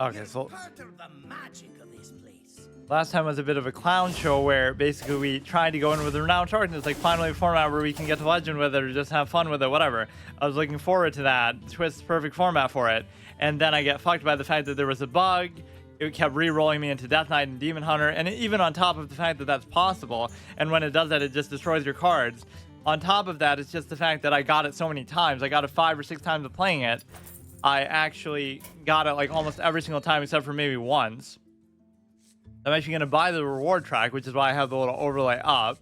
Okay, so last time was a bit of a clown show where basically we tried to go in with the Renounce Darkness, like finally a format where we can get to Legend with it or just have fun with it, whatever. I was looking forward to that. Twist's perfect format for it. And then I get fucked by the fact that there was a bug. It kept re-rolling me into Death Knight and Demon Hunter, and even on top of the fact that that's possible, and when it does that, it just destroys your cards. On top of that, it's just the fact that I got it so many times. I got it 5 or 6 times of playing it. I actually got it like almost every single time except for maybe once. I'm actually going to buy the reward track, which is why I have the little overlay up.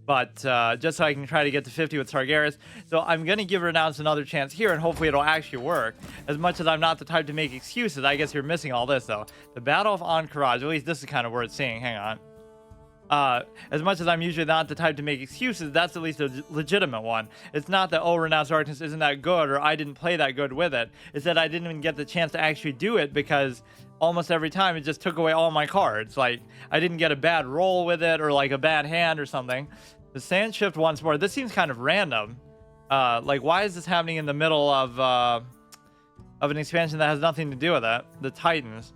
But just so I can try to get to 50 with Sargeras. So I'm going to give Renounce another chance here, and hopefully it'll actually work. As much as I'm not the type to make excuses, I guess you're missing all this, though. The Battle of Encourage, at least this is kind of worth seeing. Hang on. As much as I'm usually not the type to make excuses, that's at least a legitimate one. It's not that, oh, Renounce Darkness isn't that good, or I didn't play that good with it. It's that I didn't even get the chance to actually do it because almost every time it just took away all my cards. Like, I didn't get a bad roll with it, or like a bad hand or something. The Sand Shift once more. This seems kind of random. Like, why is this happening in the middle of an expansion that has nothing to do with it? The Titans.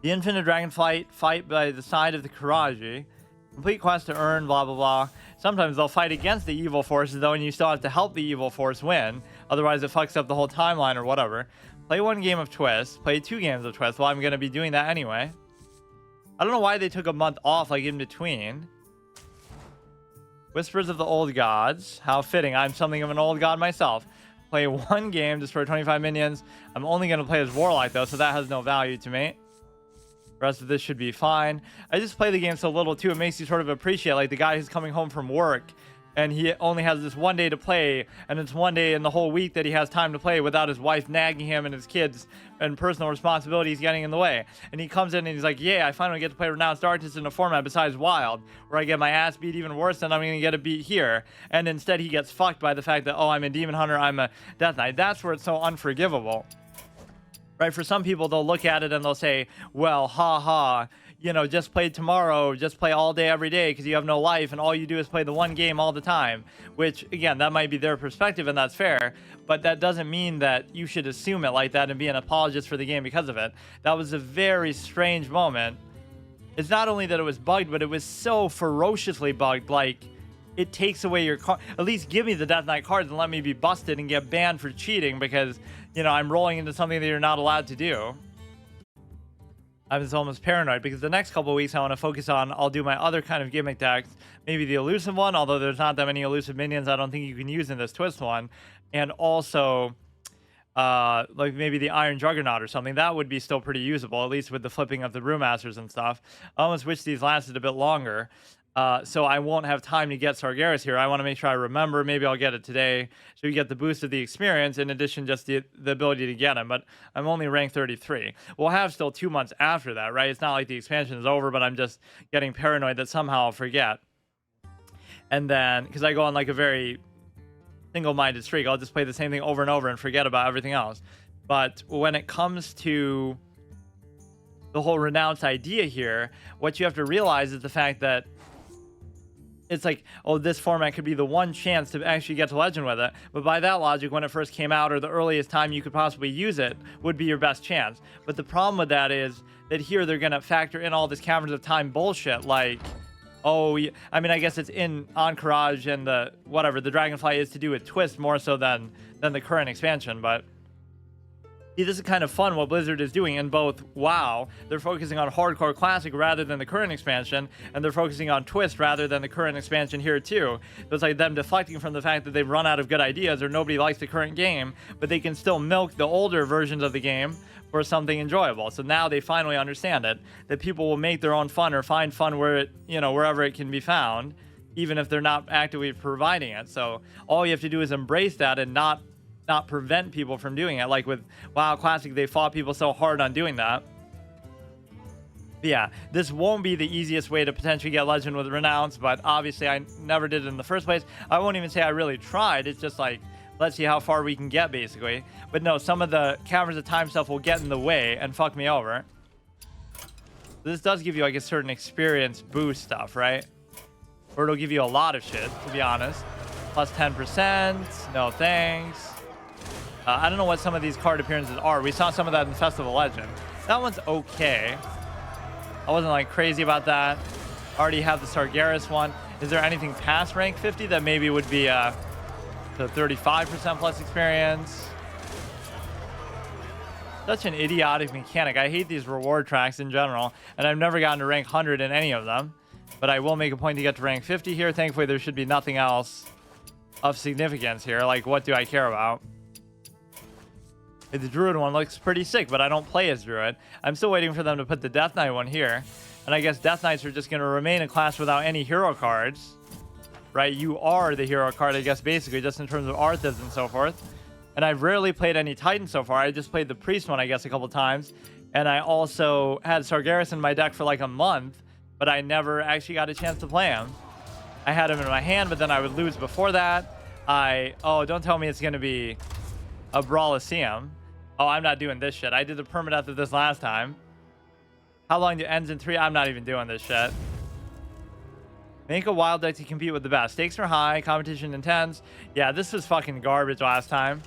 The Infinite Dragonflight fight by the side of the Karaji. Complete quest to earn, blah, blah, blah. Sometimes they'll fight against the evil forces, though, and you still have to help the evil force win. Otherwise, it fucks up the whole timeline or whatever. Play 1 game of Twist. Play 2 games of Twist. Well, I'm going to be doing that anyway. I don't know why they took a month off, like, in between. Whispers of the Old Gods. How fitting. I'm something of an old god myself. Play 1 game, destroy 25 minions. I'm only going to play as Warlock, though, so that has no value to me. The rest of this should be fine. I just play the game so little, too. It makes you sort of appreciate, like, the guy who's coming home from work, and he only has this 1 day to play, and it's 1 day in the whole week that he has time to play without his wife nagging him and his kids and personal responsibilities getting in the way. And he comes in and he's like, yeah, I finally get to play Renounce Darkness in a format besides Wild, where I get my ass beat even worse than I'm going to get a beat here. And instead he gets fucked by the fact that, oh, I'm a Demon Hunter, I'm a Death Knight. That's where it's so unforgivable. Right? For some people, they'll look at it and they'll say, well, ha ha, you know, just play tomorrow, just play all day, every day, because you have no life, and all you do is play the 1 game all the time. Which, again, that might be their perspective, and that's fair, but that doesn't mean that you should assume it like that and be an apologist for the game because of it. That was a very strange moment. It's not only that it was bugged, but it was so ferociously bugged, like, it takes away your card. At least give me the Death Knight cards and let me be busted and get banned for cheating because, you know, I'm rolling into something that you're not allowed to do. I was almost paranoid because the next couple of weeks I want to focus on, I'll do my other kind of gimmick decks, maybe the elusive one, although there's not that many elusive minions I don't think you can use in this Twist one, and also like maybe the Iron Juggernaut or something. That would be still pretty usable, at least with the flipping of the Brewmasters and stuff. I almost wish these lasted a bit longer. So I won't have time to get Sargeras here. I want to make sure I remember. Maybe I'll get it today. So you get the boost of the experience in addition just the ability to get him. But I'm only ranked 33. We'll have still 2 months after that, right? It's not like the expansion is over, but I'm just getting paranoid that somehow I'll forget. And then, because I go on like a very single-minded streak, I'll just play the same thing over and over and forget about everything else. But when it comes to the whole Renounce idea here, what you have to realize is the fact that it's like, oh, this format could be the one chance to actually get to Legend with it. But by that logic, when it first came out, or the earliest time you could possibly use it, would be your best chance. But the problem with that is that here they're going to factor in all this Caverns of Time bullshit, like, oh, I mean, I guess it's in Encourage and the, whatever, the Dragonfly is to do with Twist more so than the current expansion, but see, this is kind of fun what Blizzard is doing in both WoW. They're focusing on Hardcore Classic rather than the current expansion, and they're focusing on Twist rather than the current expansion here too. So it's like them deflecting from the fact that they've run out of good ideas or nobody likes the current game, but they can still milk the older versions of the game for something enjoyable. So now they finally understand it, that people will make their own fun or find fun where it, you know, wherever it can be found, even if they're not actively providing it. So all you have to do is embrace that and not prevent people from doing it. Like with WoW Classic, they fought people so hard on doing that. But yeah, this won't be the easiest way to potentially get Legend with Renounce, but obviously I never did it in the first place. I won't even say I really tried. It's just like, let's see how far we can get, basically. But no, some of the Caverns of Time stuff will get in the way and fuck me over. This does give you like a certain experience boost stuff, right? Or it'll give you a lot of shit, to be honest. Plus 10%, no thanks. I don't know what some of these card appearances are. We saw some of that in Festival Legend. That one's okay. I wasn't like crazy about that. Already have the Sargeras one. Is there anything past rank 50 that maybe would be the 35% plus experience? Such an idiotic mechanic. I hate these reward tracks in general, and I've never gotten to rank 100 in any of them. But I will make a point to get to rank 50 here. Thankfully, there should be nothing else of significance here. Like, what do I care about? The Druid one looks pretty sick, but I don't play as Druid. I'm still waiting for them to put the Death Knight one here. And I guess Death Knights are just going to remain a class without any hero cards. Right? You are the hero card, I guess, basically, just in terms of Arthas and so forth. And I've rarely played any Titan so far. I just played the Priest one, I guess, a couple times. And I also had Sargeras in my deck for like a month, but I never actually got a chance to play him. I had him in my hand, but then I would lose before that. Oh, don't tell me it's going to be a Brawliseum. Oh, I'm not doing this shit. I did the permadeath of this last time. How long do ends in 3? I'm not even doing this shit. Make a wild deck to compete with the best. Stakes are high, competition intense. Yeah, this was fucking garbage last time.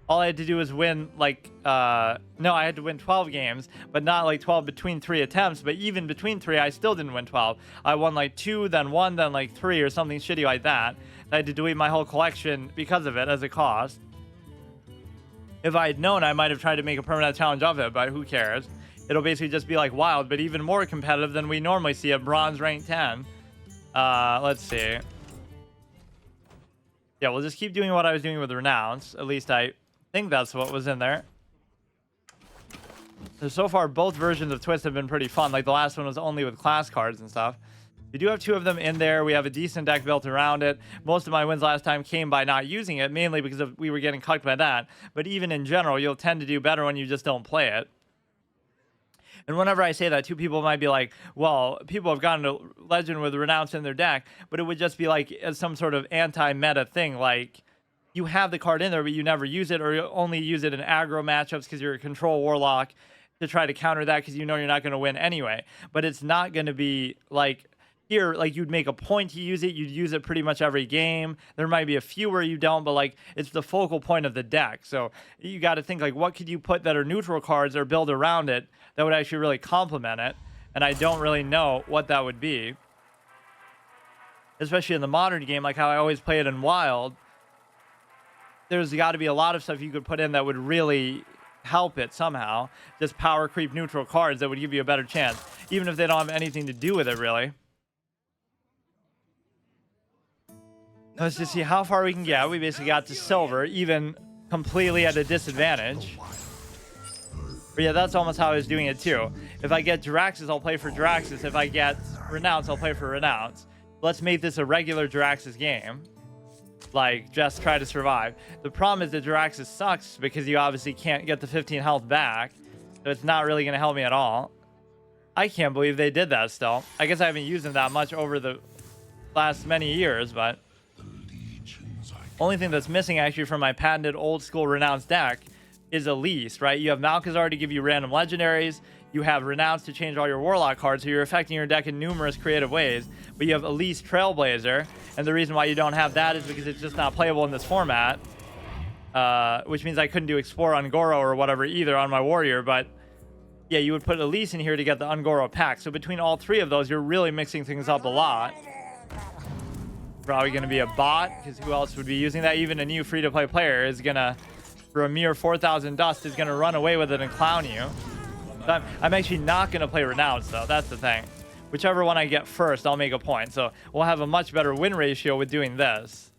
All I had to do was win, like, no, I had to win 12 games, but not like 12 between 3 attempts. But even between 3, I still didn't win 12. I won like 2, then 1, then like 3 or something shitty like that. I had to delete my whole collection because of it as a cost. If I had known, I might have tried to make a permanent challenge of it, but who cares? It'll basically just be like wild, but even more competitive than we normally see at bronze rank 10. Let's see. Yeah, we'll just keep doing what I was doing with Renounce. At least I think that's what was in there. So far, both versions of Twist have been pretty fun. Like, the last one was only with class cards and stuff. We do have 2 of them in there. We have a decent deck built around it. Most of my wins last time came by not using it, mainly because we were getting cucked by that. But even in general, you'll tend to do better when you just don't play it. And whenever I say that, 2 people might be like, well, people have gotten to Legend with Renounce in their deck, but it would just be like as some sort of anti-meta thing. Like, you have the card in there, but you never use it, or you only use it in aggro matchups because you're a control warlock to try to counter that because you know you're not going to win anyway. But it's not going to be like... Here, like, you'd make a point to use it. You'd use it pretty much every game. There might be a few where you don't, but, like, it's the focal point of the deck. So you got to think, like, what could you put that are neutral cards or build around it that would actually really complement it? And I don't really know what that would be. Especially in the modern game, like how I always play it in Wild. There's got to be a lot of stuff you could put in that would really help it somehow. Just power creep neutral cards that would give you a better chance, even if they don't have anything to do with it, really. Let's just see how far we can get. We basically got to silver, even completely at a disadvantage. But yeah, that's almost how I was doing it too. If I get Jiraxis, I'll play for Jiraxis. If I get Renounce, I'll play for Renounce. Let's make this a regular Jiraxis game. Like, just try to survive. The problem is that Jiraxis sucks because you obviously can't get the 15 health back. So it's not really going to help me at all. I can't believe they did that still. I guess I haven't used them that much over the last many years, but... Only thing that's missing actually from my patented old school Renounce deck is Elise, right? You have Malchezaar to give you random legendaries. You have Renounce to change all your Warlock cards, so you're affecting your deck in numerous creative ways. But you have Elise Trailblazer, and the reason why you don't have that is because it's just not playable in this format. Which means I couldn't do Explore Ungoro or whatever either on my Warrior, but yeah, you would put Elise in here to get the Ungoro pack. So between all 3 of those, you're really mixing things up a lot. Probably going to be a bot, because who else would be using that? Even a new free-to-play player is going to, for a mere 4,000 dust, is going to run away with it and clown you. So I'm actually not going to play Renounce, though. That's the thing. Whichever one I get first, I'll make a point. So we'll have a much better win ratio with doing this.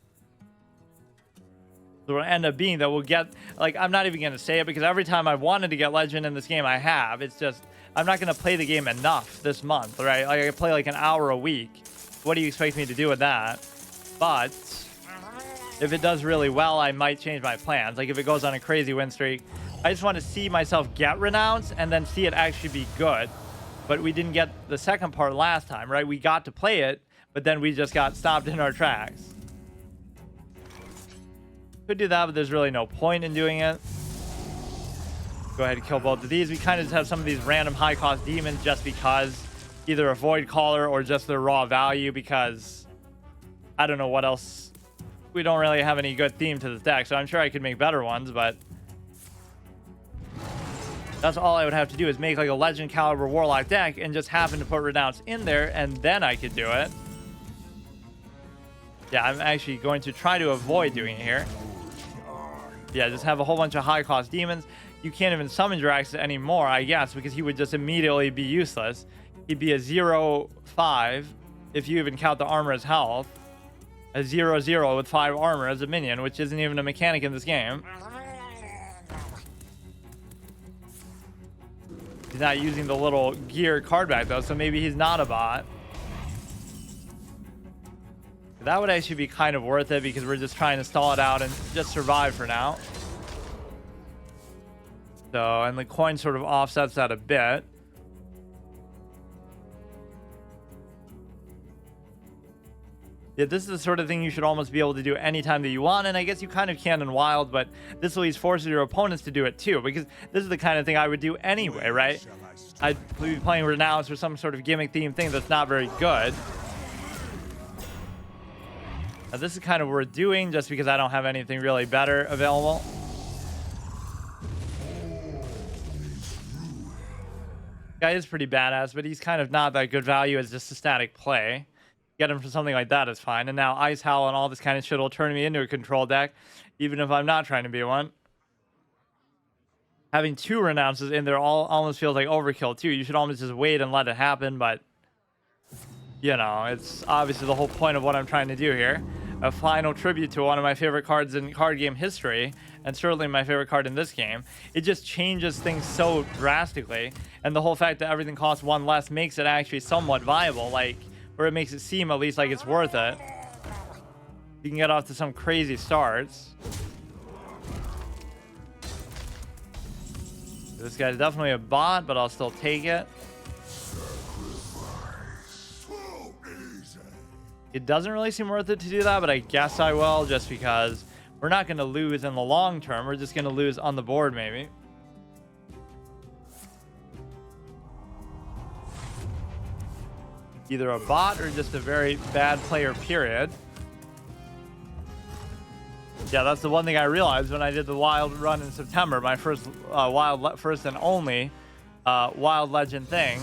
So it'll end up being that we'll get... Like, I'm not even going to say it, because every time I've wanted to get Legend in this game, I have. It's just... I'm not going to play the game enough this month, right? Like, I play like an hour a week. What do you expect me to do with that? But if it does really well, I might change my plans. Like, if it goes on a crazy win streak, I just want to see myself get Renounce and then see it actually be good. But we didn't get the second part last time, right? We got to play it, but then we just got stopped in our tracks. Could do that, but there's really no point in doing it. Go ahead and kill both of these. We kind of just have some of these random high-cost demons just because. Either a Void Caller or just their raw value, because I don't know what else. We don't really have any good theme to this deck, so I'm sure I could make better ones, but That's all I would have to do is make like a legend caliber warlock deck and just happen to put Renounce in there, and then I could do it. Yeah, I'm actually going to try to avoid doing it here. Yeah, just have a whole bunch of high cost demons. You can't even summon Draxus anymore, I guess, because he would just immediately be useless. He'd be a 0/5 if you even count the armor as health. A 0/0 with 5 armor as a minion, which isn't even a mechanic in this game. He's not using the little gear card back though, so maybe he's not a bot. That would actually be kind of worth it because we're just trying to stall it out and just survive for now. So, and the coin sort of offsets that a bit. Yeah, this is the sort of thing you should almost be able to do anytime that you want, and I guess you kind of can in Wild, but this at least forces your opponents to do it too, because this is the kind of thing I would do anyway, right? I'd be playing Renounce or some sort of gimmick themed thing that's not very good. Now, this is kind of what we're doing just because I don't have anything really better available. Guy is pretty badass, but he's kind of not that good value as just a static play. Get him for something like that is fine. And now Ice Howl and all this kind of shit will turn me into a control deck, even if I'm not trying to be one. Having 2 Renounces in there almost feels like overkill too. You should almost just wait and let it happen, but you know, it's obviously the whole point of what I'm trying to do here. A final tribute to one of my favorite cards in card game history, and certainly my favorite card in this game. It just changes things so drastically, and the whole fact that everything costs 1 less makes it actually somewhat viable, like, or it makes it seem at least like it's worth it. You can get off to some crazy starts. This guy's definitely a bot, but I'll still take it. It doesn't really seem worth it to do that, but I guess I will, just because we're not going to lose in the long term. We're just going to lose on the board, maybe. Either a bot or just a very bad player, period. Yeah, that's the one thing I realized when I did the Wild run in September. My first first and only Wild Legend thing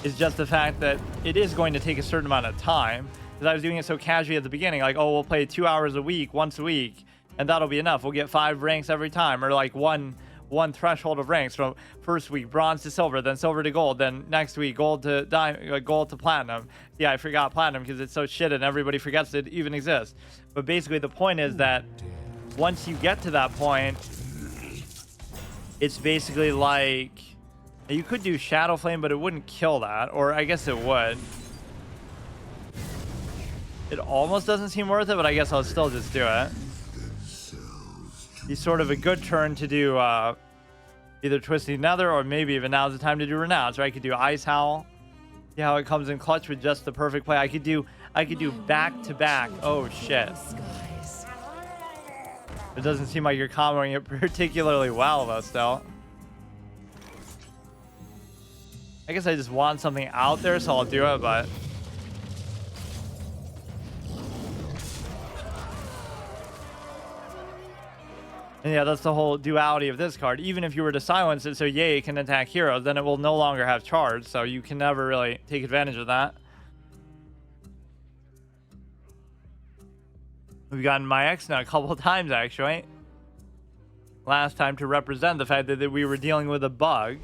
is just the fact that it is going to take a certain amount of time. Because I was doing it so casually at the beginning, like, oh, we'll play 2 hours a week, once a week, and that'll be enough. We'll get 5 ranks every time, or like one threshold of ranks from first week bronze to silver, then silver to gold, then next week gold to diamond, gold to platinum. Yeah, I forgot platinum because it's so shit and everybody forgets it even exists. But basically the point is that once you get to that point, it's basically like you could do Shadow Flame, but it wouldn't kill that, or I guess it would. It almost doesn't seem worth it, but I guess I'll still just do it. He's sort of a good turn to do either Twisted Nether, or maybe even now's the time to do Renounce, right? I could do Ice Howl. See how it comes in clutch with just the perfect play. I could do back to back. Oh shit. It doesn't seem like you're comboing it particularly well though still. I guess I just want something out there, so I'll do it, but and yeah, that's the whole duality of this card. Even if you were to silence it so yay, it can attack heroes, then it will no longer have charge, so you can never really take advantage of that. We've gotten my X now a couple of times, actually. Last time to represent the fact that we were dealing with a bug.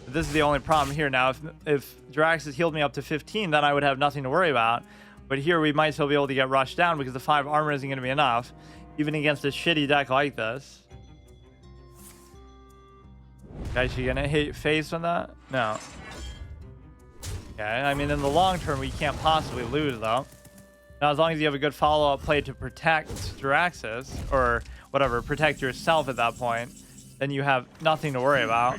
But this is the only problem here. Now, if Draxus healed me up to 15, then I would have nothing to worry about. But here we might still be able to get rushed down because the 5 armor isn't going to be enough, even against a shitty deck like this. Guys, you gonna hit face on that? No. Okay, I mean, in the long term, we can't possibly lose, though. Now, as long as you have a good follow-up play to protect Draxus, or whatever, protect yourself at that point, then you have nothing to worry about.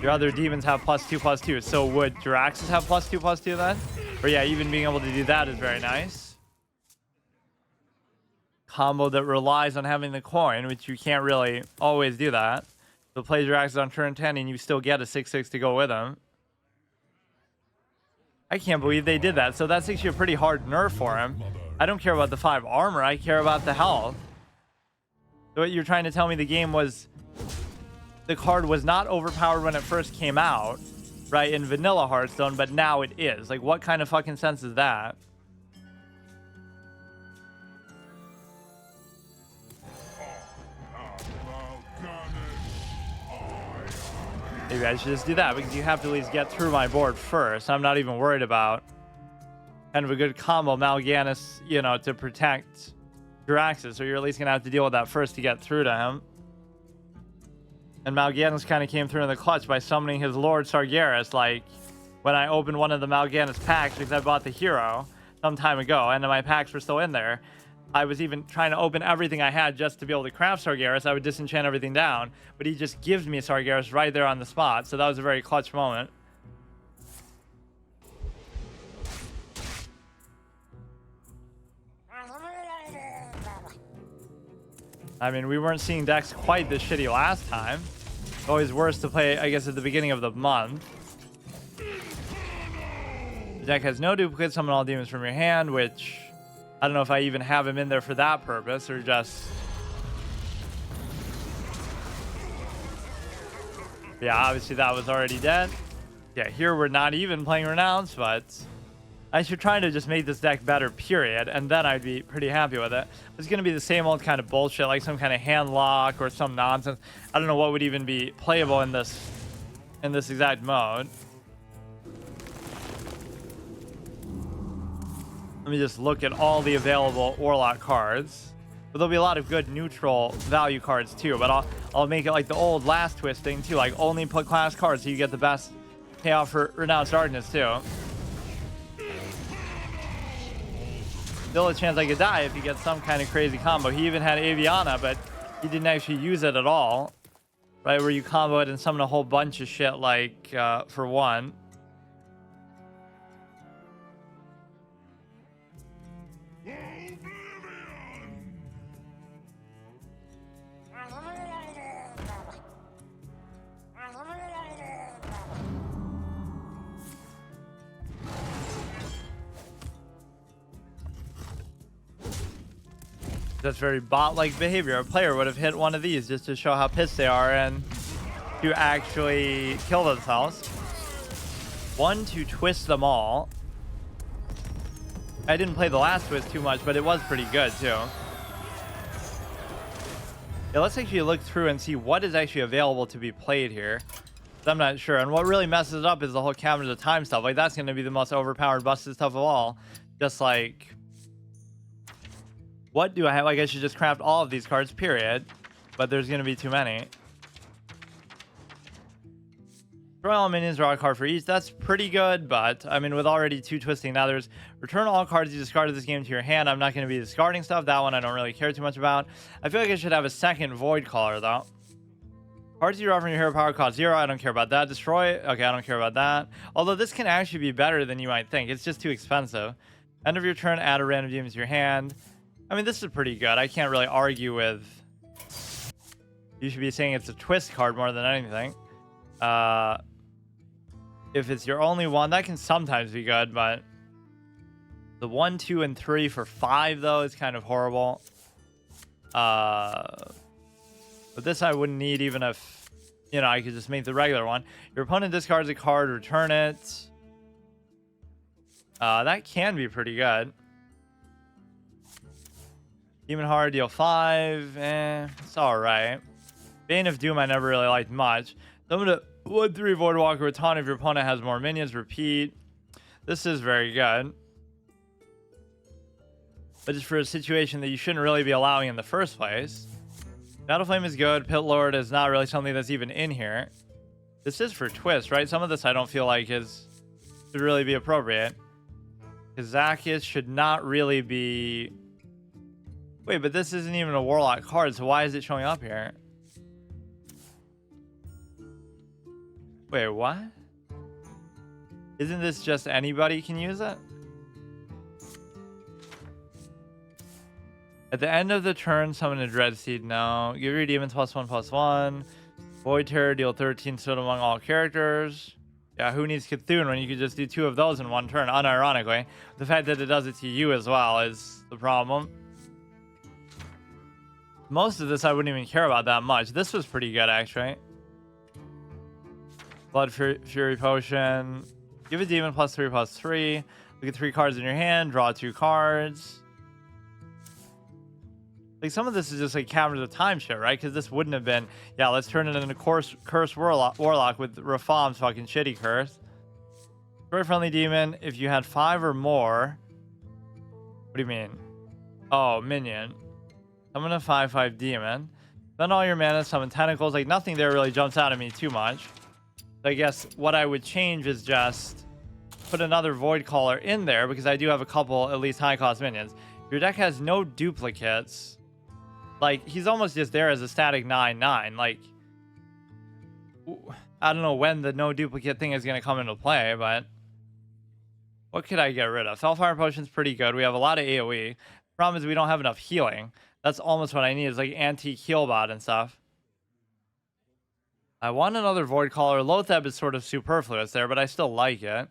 Your other demons have +2/+2, so would Draxus have +2/+2 then? Or yeah, even being able to do that is very nice. Combo that relies on having the coin, which you can't really always do that. So play Draxus on turn 10 and you still get a 6/6 to go with him. I can't believe they did that. So that's actually a pretty hard nerf for him. I don't care about the 5 armor, I care about the health. So what you're trying to tell me, the card was not overpowered when it first came out, right, in vanilla Hearthstone, but now it is. Like, what kind of fucking sense is that? Maybe I should just do that, because you have to at least get through my board first. I'm not even worried about kind of a good combo Mal'Ganis, you know, to protect Jiraxis. So you're at least going to have to deal with that first to get through to him. And Mal'Ganis kind of came through in the clutch by summoning his Lord Sargeras, like when I opened one of the Mal'Ganis packs, because I bought the hero some time ago, and my packs were still in there. I was even trying to open everything I had just to be able to craft Sargeras. I would disenchant everything down, but he just gives me Sargeras right there on the spot. So that was a very clutch moment. I mean, we weren't seeing decks quite this shitty last time. Always worse to play, I guess, at the beginning of the month. The deck has no duplicates. Summon all demons from your hand, which I don't know if I even have him in there for that purpose, or just... Yeah, obviously that was already dead. Yeah, here we're not even playing Renounce, but I should try to just make this deck better, period, and then I'd be pretty happy with it. It's going to be the same old kind of bullshit, like some kind of hand lock or some nonsense. I don't know what would even be playable in this exact mode. Let me just look at all the available Warlock cards. But there'll be a lot of good neutral value cards too, but I'll make it like the old Last Twist thing too, like only put class cards so you get the best payoff for Renounce Darkness too. Still a chance I could die if he gets some kind of crazy combo. He even had Aviana, but he didn't actually use it at all. Right, where you combo it and summon a whole bunch of shit like for one. That's very bot-like behavior. A player would have hit one of these just to show how pissed they are and to actually kill themselves. One to twist them all. I didn't play the last twist too much, but it was pretty good too. Yeah, let's actually look through and see what is actually available to be played here. I'm not sure. And what really messes it up is the whole Cabinet of Time stuff. Like, that's going to be the most overpowered, busted stuff of all. Just like... What do I have? Like, I should just craft all of these cards, period. But there's going to be too many. Destroy all minions, draw a card for each. That's pretty good, but, I mean, with already 2 twisting, now there's return all cards you discarded this game to your hand. I'm not going to be discarding stuff. That one I don't really care too much about. I feel like I should have a second Void Caller, though. Cards you draw from your hero power cost 0. I don't care about that. Destroy. Okay, I don't care about that. Although this can actually be better than you might think. It's just too expensive. End of your turn, add a random demon to your hand. I mean, this is pretty good. I can't really argue with... You should be saying it's a twist card more than anything. If it's your only one, that can sometimes be good, but... The 1, 2, and 3 for 5, though, is kind of horrible. But this I wouldn't need even if, you know, I could just make the regular one. Your opponent discards a card, return it. That can be pretty good. Demon Heart, deal 5. It's alright. Bane of Doom I never really liked much. Summon a 1/3 Voidwalker with taunt if your opponent has more minions. Repeat. This is very good. But just for a situation that you shouldn't really be allowing in the first place. Battle Flame is good. Pit Lord is not really something that's even in here. This is for twist, right? Some of this I don't feel like should really be appropriate. Kazakis should not really be... Wait, but this isn't even a Warlock card, so why is it showing up here? Wait, what? Isn't this just anybody can use it? At the end of the turn, summon a Dreadseed. No. Give your demons +1/+1. Void Terror, deal 13 stood among all characters. Yeah, who needs Cthulhu when you could just do 2 of those in one turn, unironically. The fact that it does it to you as well is the problem. Most of this I wouldn't even care about that much. This was pretty good, actually. Blood Fury Potion. Give a demon +3/+3. Look at 3 cards in your hand. Draw 2 cards. Like, some of this is just like Caverns of Time shit, right? Because this wouldn't have been, yeah, let's turn it into Curse Warlock with Rafam's fucking shitty curse. Very friendly demon. If you had 5 or more. What do you mean? Oh, minion. Summon a 5/5 demon. Spend all your mana, summon tentacles. Like, nothing there really jumps out at me too much. So I guess what I would change is just put another Void Caller in there, because I do have a couple at least high cost minions. Your deck has no duplicates. Like, he's almost just there as a static 9/9. Like, I don't know when the no duplicate thing is going to come into play, but what could I get rid of? Hellfire Potion's pretty good. We have a lot of AoE. Problem is we don't have enough healing. That's almost what I need, is like antique heal bot and stuff. I want another Void Caller. Lotheb is sort of superfluous there, but I still like it.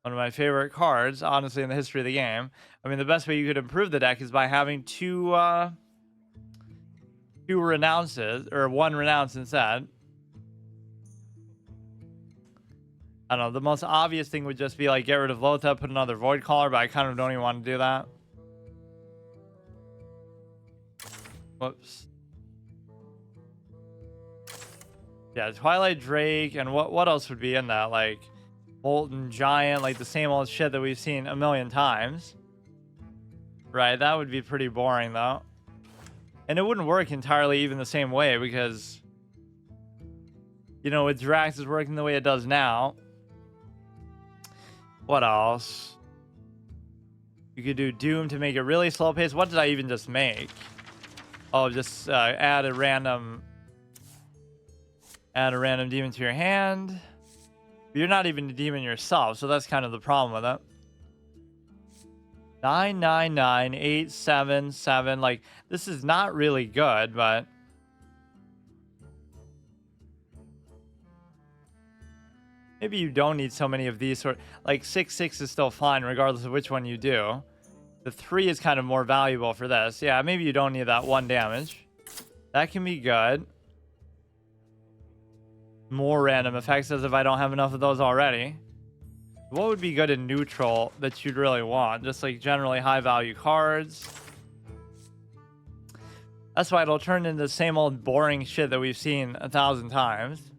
One of my favorite cards, honestly, in the history of the game. I mean, the best way you could improve the deck is by having two Renounces, or 1 Renounce instead. I don't know, the most obvious thing would just be like get rid of Lotheb, put another Void Caller, but I kind of don't even want to do that. Whoops. Yeah, Twilight Drake, and what else would be in that? Like Molten Giant, like the same old shit that we've seen a million times. Right, that would be pretty boring though. And it wouldn't work entirely even the same way, because, you know, with Drax is working the way it does now. What else? You could do Doom to make it really slow paced. What did I even just make? Oh, just add a random demon to your hand. You're not even a demon yourself, so that's kind of the problem with it. 999-877. Like, this is not really good, but maybe you don't need so many of these sort. Like 6/6 is still fine regardless of which one you do. The 3 is kind of more valuable for this. Yeah, maybe you don't need that 1 damage. That can be good. More random effects, as if I don't have enough of those already. What would be good in neutral that you'd really want? Just like generally high value cards. That's why it'll turn into the same old boring shit that we've seen 1,000 times.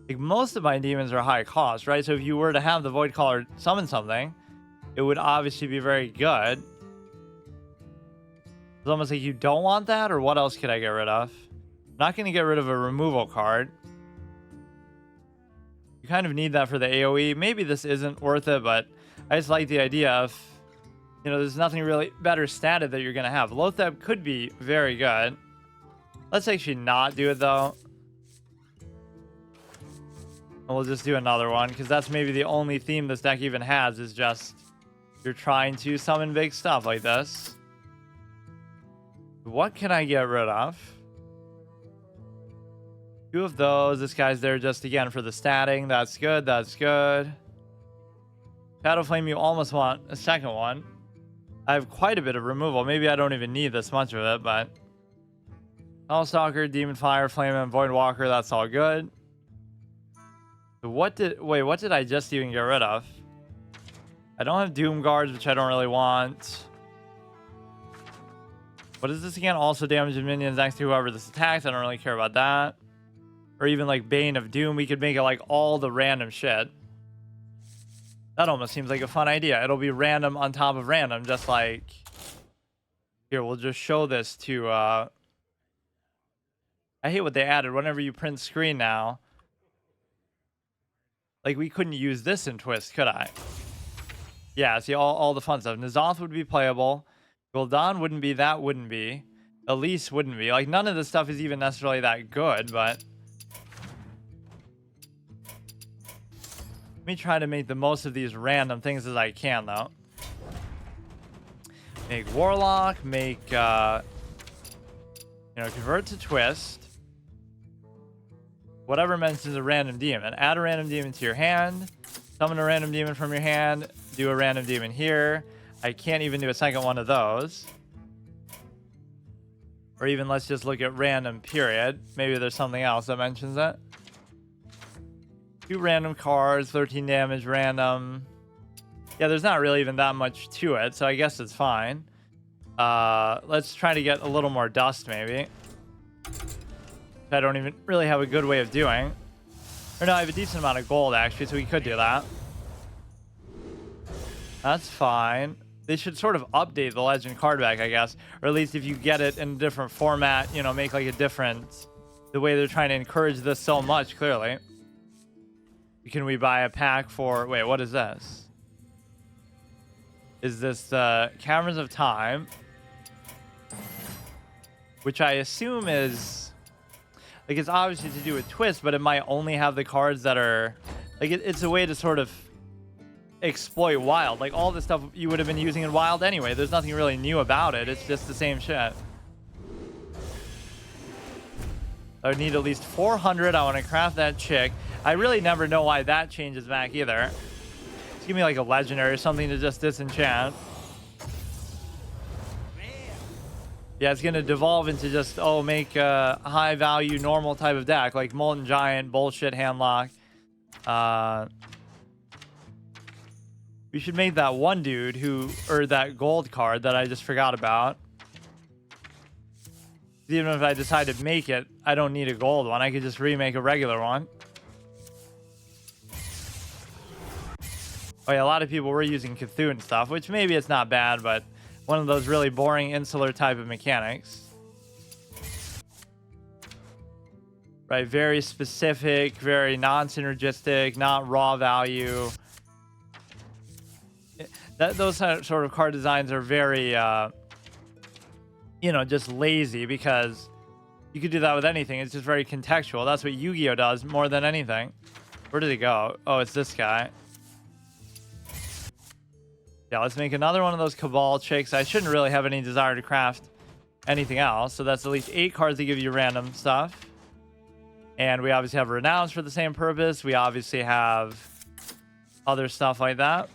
Like, most of my demons are high cost, right? So if you were to have the Void Caller summon something, it would obviously be very good. It's almost like you don't want that, or what else could I get rid of? I'm not going to get rid of a removal card. You kind of need that for the AoE. Maybe this isn't worth it, but I just like the idea of, you know, there's nothing really better statted that you're going to have. Lotheb could be very good. Let's actually not do it, though. And we'll just do another one, because that's maybe the only theme this deck even has, is just you're trying to summon big stuff like this. What can I get rid of? 2 of those. This guy's there just, again, for the statting. That's good. That's good. Shadow Flame, you almost want a second one. I have quite a bit of removal. Maybe I don't even need this much of it, but Hellstalker, Demon Fire, Flame, and Void Walker, that's all good. So what did I just even get rid of? I don't have Doom Guards, which I don't really want. What is this again? Also damage minions next to whoever this attacks. I don't really care about that. Or even like Bane of Doom. We could make it like all the random shit. That almost seems like a fun idea. It'll be random on top of random, just like... Here, we'll just show this to... I hate what they added. Whenever you print screen now... Like, we couldn't use this in Twist, could I? Yeah, see, all the fun stuff. N'Zoth would be playable. Gul'dan wouldn't be. That wouldn't be. Elise wouldn't be. Like, none of this stuff is even necessarily that good, but... Let me try to make the most of these random things as I can, though. Make Warlock. Make, convert to Twist. Whatever mentions a random demon. Add a random demon to your hand. Summon a random demon from your hand. do a random demon here. I can't even do a second one of those. Or even let's just look at random period. Maybe there's something else that mentions it. 2 random cards, 13 damage, random. Yeah, there's not really even that much to it, so I guess it's fine. Let's try to get a little more dust, maybe. I don't even really have a good way of doing. Or no, I have a decent amount of gold, actually, so we could do that. That's fine. They should sort of update the legend card back, I guess. Or at least if you get it in a different format, you know, make like a different... The way they're trying to encourage this so much, clearly. Can we buy a pack for... Wait, what is this? Is this the Caverns of Time? Which I assume is... Like, it's obviously to do with Twist, but it might only have the cards that are... Like, it's a way to sort of exploit Wild. Like, all the stuff you would have been using in Wild anyway. There's nothing really new about it. It's just the same shit. I would need at least 400. I want to craft that chick. I really never know why that changes back either. Just give me like a legendary or something to just disenchant. Yeah, it's going to devolve into just, oh, make a high value normal type of deck. Like Molten Giant, bullshit, handlock. We should make that one dude who, or that gold card that I just forgot about. Even if I decide to make it, I don't need a gold one. I could just remake a regular one. Oh yeah, a lot of people were using Cthulhu and stuff, which maybe it's not bad, but one of those really boring insular type of mechanics. Right, very specific, very non-synergistic, not raw value. Those sort of card designs are very, you know, just lazy because you could do that with anything. It's just very contextual. That's what Yu-Gi-Oh does more than anything. Where did it go? Oh, it's this guy. Yeah, let's make another one of those Cabal chicks. I shouldn't really have any desire to craft anything else. So that's at least 8 cards to give you random stuff. And we obviously have Renounce for the same purpose. We obviously have other stuff like that.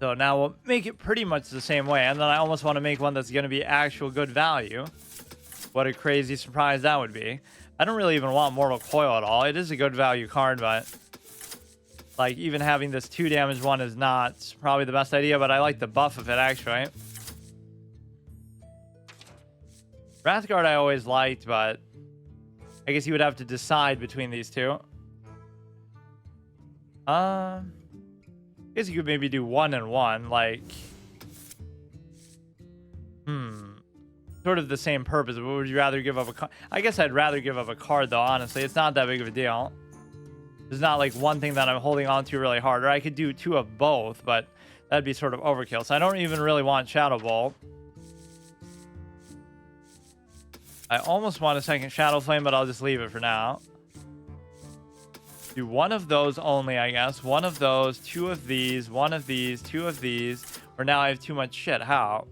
So now we'll make it pretty much the same way. And then I almost want to make one that's going to be actual good value. What a crazy surprise that would be. I don't really even want Mortal Coil at all. It is a good value card, but... Like, even having this 2 damage one is not probably the best idea, but I like the buff of it, actually. Wrathguard I always liked, but I guess you would have to decide between these two. I guess you could maybe do 1 and 1, like... Sort of the same purpose, but would you rather give up a card? I guess I'd rather give up a card, though, honestly. It's not that big of a deal. There's not like one thing that I'm holding on to really hard. Or I could do 2 of both, but that'd be sort of overkill. So I don't even really want Shadow Bolt. I almost want a second Shadow Flame, but I'll just leave it for now. Do 1 of those only, I guess. 1 of those, 2 of these, 1 of these, 2 of these. Or now I have too much shit. How?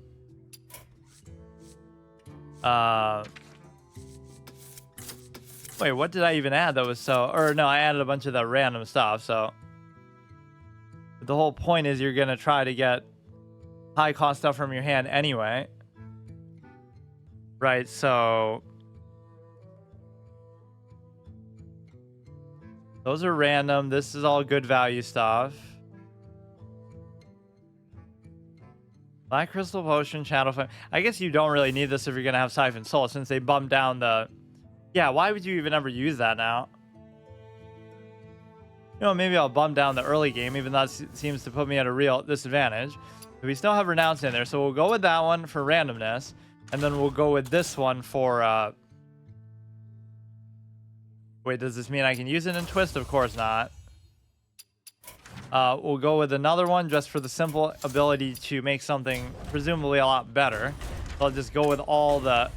Wait, what did I even add that was so... Or no, I added a bunch of that random stuff, so... The whole point is you're going to try to get high cost stuff from your hand anyway. Right, so... Those are random. This is all good value stuff. Black Crystal Potion, Shadow Flame. I guess you don't really need this if you're going to have Siphon Soul, since they bumped down the... Yeah, why would you even ever use that now? You know, maybe I'll bump down the early game, even though that seems to put me at a real disadvantage. But we still have Renounce in there, so we'll go with that one for randomness. And then we'll go with this one for... Wait, does this mean I can use it in Twist? Of course not. We'll go with another one just for the simple ability to make something presumably a lot better. So I'll just go with all the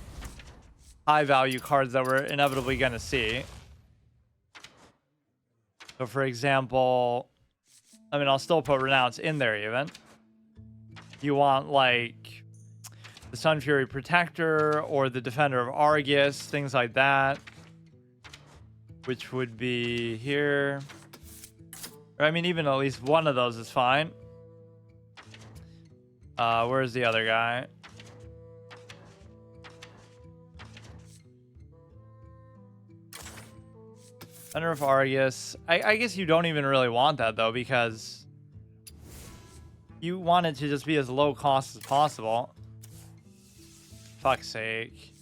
high value cards that we're inevitably going to see. So for example, I mean, I'll still put Renounce in there even. You want like the Sun Fury Protector or the Defender of Argus, things like that. Which would be here. Or, I mean, even at least one of those is fine. Where's the other guy? Thunder of Argus. I guess you don't even really want that, though, because you want it to just be as low cost as possible. Fuck's sake.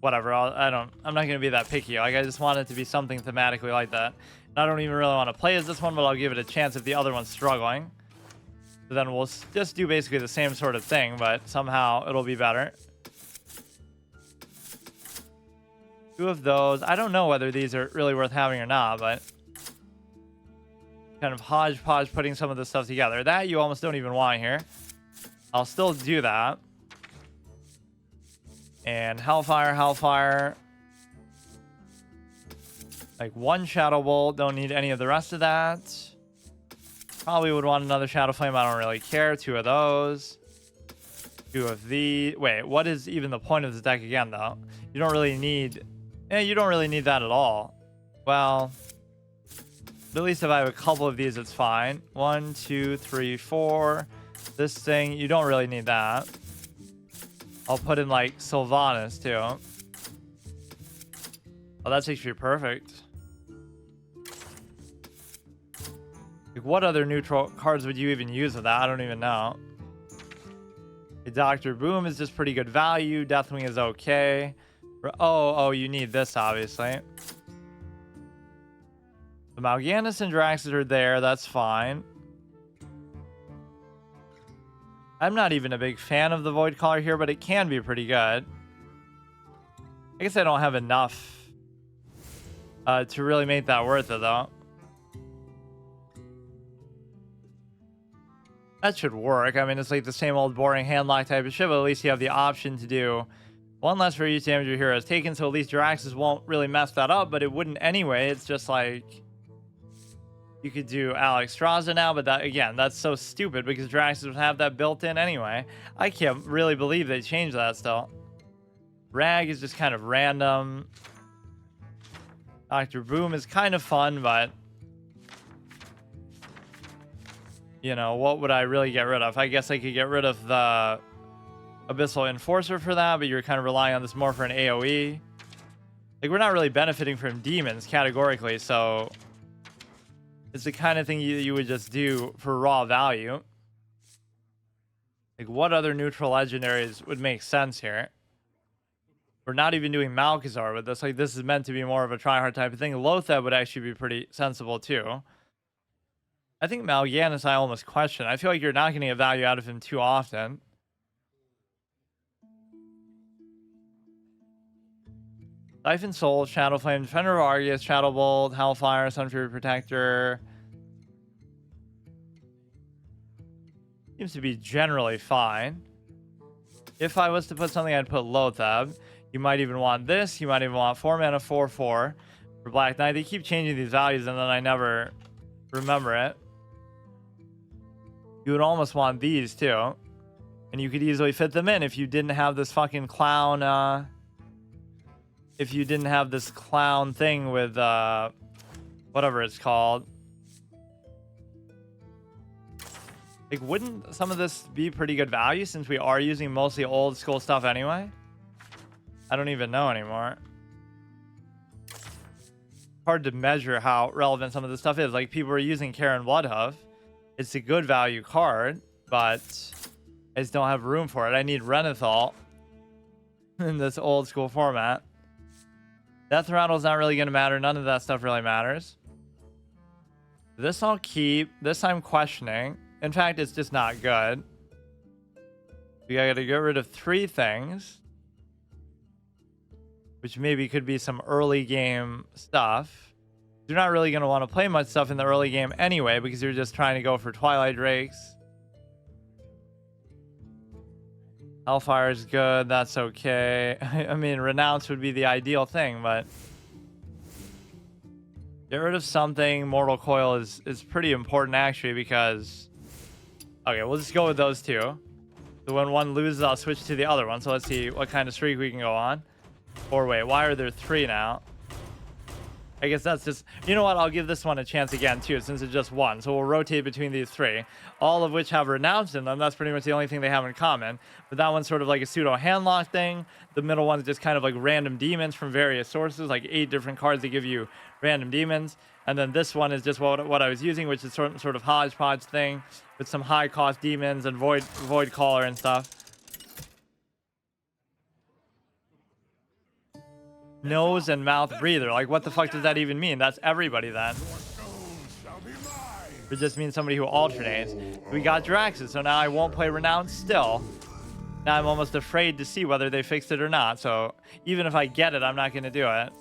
Whatever. I'm not going to be that picky. Like, I just want it to be something thematically like that. And I don't even really want to play as this one, but I'll give it a chance if the other one's struggling. So then we'll just do basically the same sort of thing, but somehow it'll be better. 2 of those. I don't know whether these are really worth having or not, but kind of hodgepodge putting some of this stuff together. That you almost don't even want here. I'll still do that. And Hellfire. Like 1 Shadow Bolt. Don't need any of the rest of that. Probably would want another Shadow Flame. I don't really care. 2 of those. 2 of these. Wait, what is even the point of this deck again, though? You don't really need... you don't really need that at all. Well, at least if I have a couple of these, it's fine. 1, 2, 3, 4. This thing, you don't really need that. I'll put in, like, Sylvanas, too. Oh, that's actually perfect. Like, what other neutral cards would you even use with that? I don't even know. Dr. Boom is just pretty good value. Deathwing is okay. Oh, you need this, obviously. The Mal'Ganis and Draxus are there. That's fine. I'm not even a big fan of the Void Caller here, but it can be pretty good. I guess I don't have enough to really make that worth it, though. That should work. I mean, it's like the same old boring handlock type of shit, but at least you have the option to do 1 less for each damage your hero has taken, so at least Draxus won't really mess that up, but it wouldn't anyway. It's just like... You could do Alexstrasza now, but that, again, that's so stupid because Draxus would have that built in anyway. I can't really believe they changed that still. Rag is just kind of random. Dr. Boom is kind of fun, but... You know, what would I really get rid of? I guess I could get rid of the Abyssal Enforcer for that, but you're kind of relying on this more for an AoE. Like, we're not really benefiting from demons categorically, so... It's the kind of thing you would just do for raw value. Like, what other neutral legendaries would make sense here? We're not even doing Malchezaar with this. Like, this is meant to be more of a tryhard type of thing. Lotheb would actually be pretty sensible, too. I think Mal'Ganis I almost question. I feel like you're not going to get value out of him too often. Siphon Soul, Shadow Flame, Defender of Argus, Shadow Bolt, Hellfire, Sunfury Protector. Seems to be generally fine. If I was to put something, I'd put Lotheb. You might even want this. You might even want 4 mana, 4/4 for Black Knight. They keep changing these values and then I never remember it. You would almost want these too. And you could easily fit them in if you didn't have this fucking clown... If you didn't have this clown thing with, whatever it's called. Like, wouldn't some of this be pretty good value since we are using mostly old school stuff anyway? I don't even know anymore. Hard to measure how relevant some of this stuff is. Like, people are using Karen Bloodhoof. It's a good value card, but I just don't have room for it. I need Renathal in this old school format. Death Rattle's not really going to matter. None of that stuff really matters. This I'll keep. This I'm questioning. In fact, it's just not good. We got to get rid of 3 things. Which maybe could be some early game stuff. You're not really going to want to play much stuff in the early game anyway, because you're just trying to go for Twilight Drakes. Hellfire is good. That's okay. I mean, Renounce would be the ideal thing, but... Get rid of something. Mortal Coil is pretty important, actually, because... Okay, we'll just go with those 2. So when one loses, I'll switch to the other one. So let's see what kind of streak we can go on. Or wait, why are there 3 now? I guess that's just, you know what, I'll give this one a chance again too, since it's just one. So we'll rotate between these three, all of which have Renounce in them. That's pretty much the only thing they have in common. But that one's sort of like a pseudo handlock thing. The middle one's just kind of like random demons from various sources, like 8 different cards that give you random demons. And then this one is just what I was using, which is sort of hodgepodge thing with some high cost demons and void caller and stuff. Nose and mouth breather. Like, what the fuck does that even mean? That's everybody then. It just means somebody who alternates. We got Draxus, so now I won't play Renounce still. Now I'm almost afraid to see whether they fixed it or not. So even if I get it, I'm not going to do it.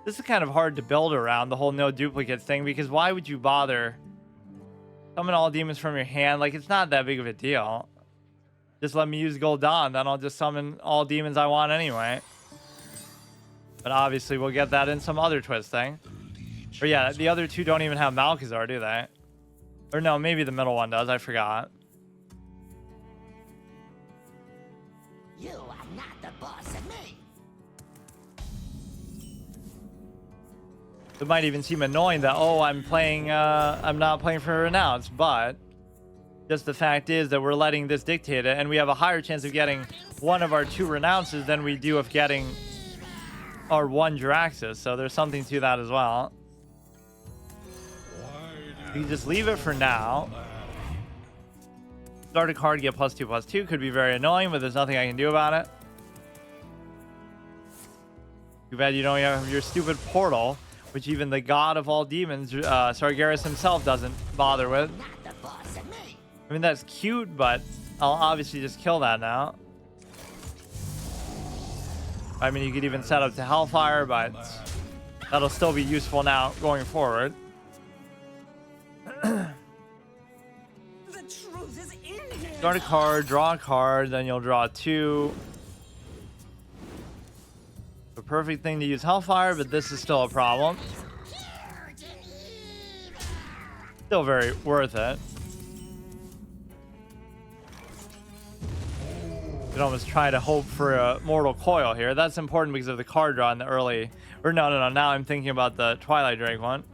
This is kind of hard to build around, the whole no duplicates thing, because why would you bother summon all demons from your hand? Like, it's not that big of a deal. Just let me use gul'dan, then I'll just summon all demons I want anyway. But obviously, we'll get that in some other twist thing. Or yeah, the other two don't even have Malchezaar, do they? Or no, maybe the middle one does. I forgot. You are not the boss of me. It might even seem annoying that, oh, I'm not playing for Renounce, but just the fact is that we're letting this dictate it, and we have a higher chance of getting one of our 2 Renounces than we do of getting our 1 Draxus, so there's something to that as well. You can just leave it for now. Start a card, get +2/+2 could be very annoying, but there's nothing I can do about it. Too bad you don't have your stupid portal, which even the god of all demons, Sargeras himself, doesn't bother with. I mean, that's cute, but I'll obviously just kill that now. I mean, you could even set up to Hellfire, but that'll still be useful now going forward. The truth is in here. Start a card, draw a card, then you'll draw 2. The perfect thing to use Hellfire, but this is still a problem. Still very worth it. You can almost try to hope for a Mortal Coil here. That's important because of the card draw in the early... Or no. Now I'm thinking about the Twilight Drake one.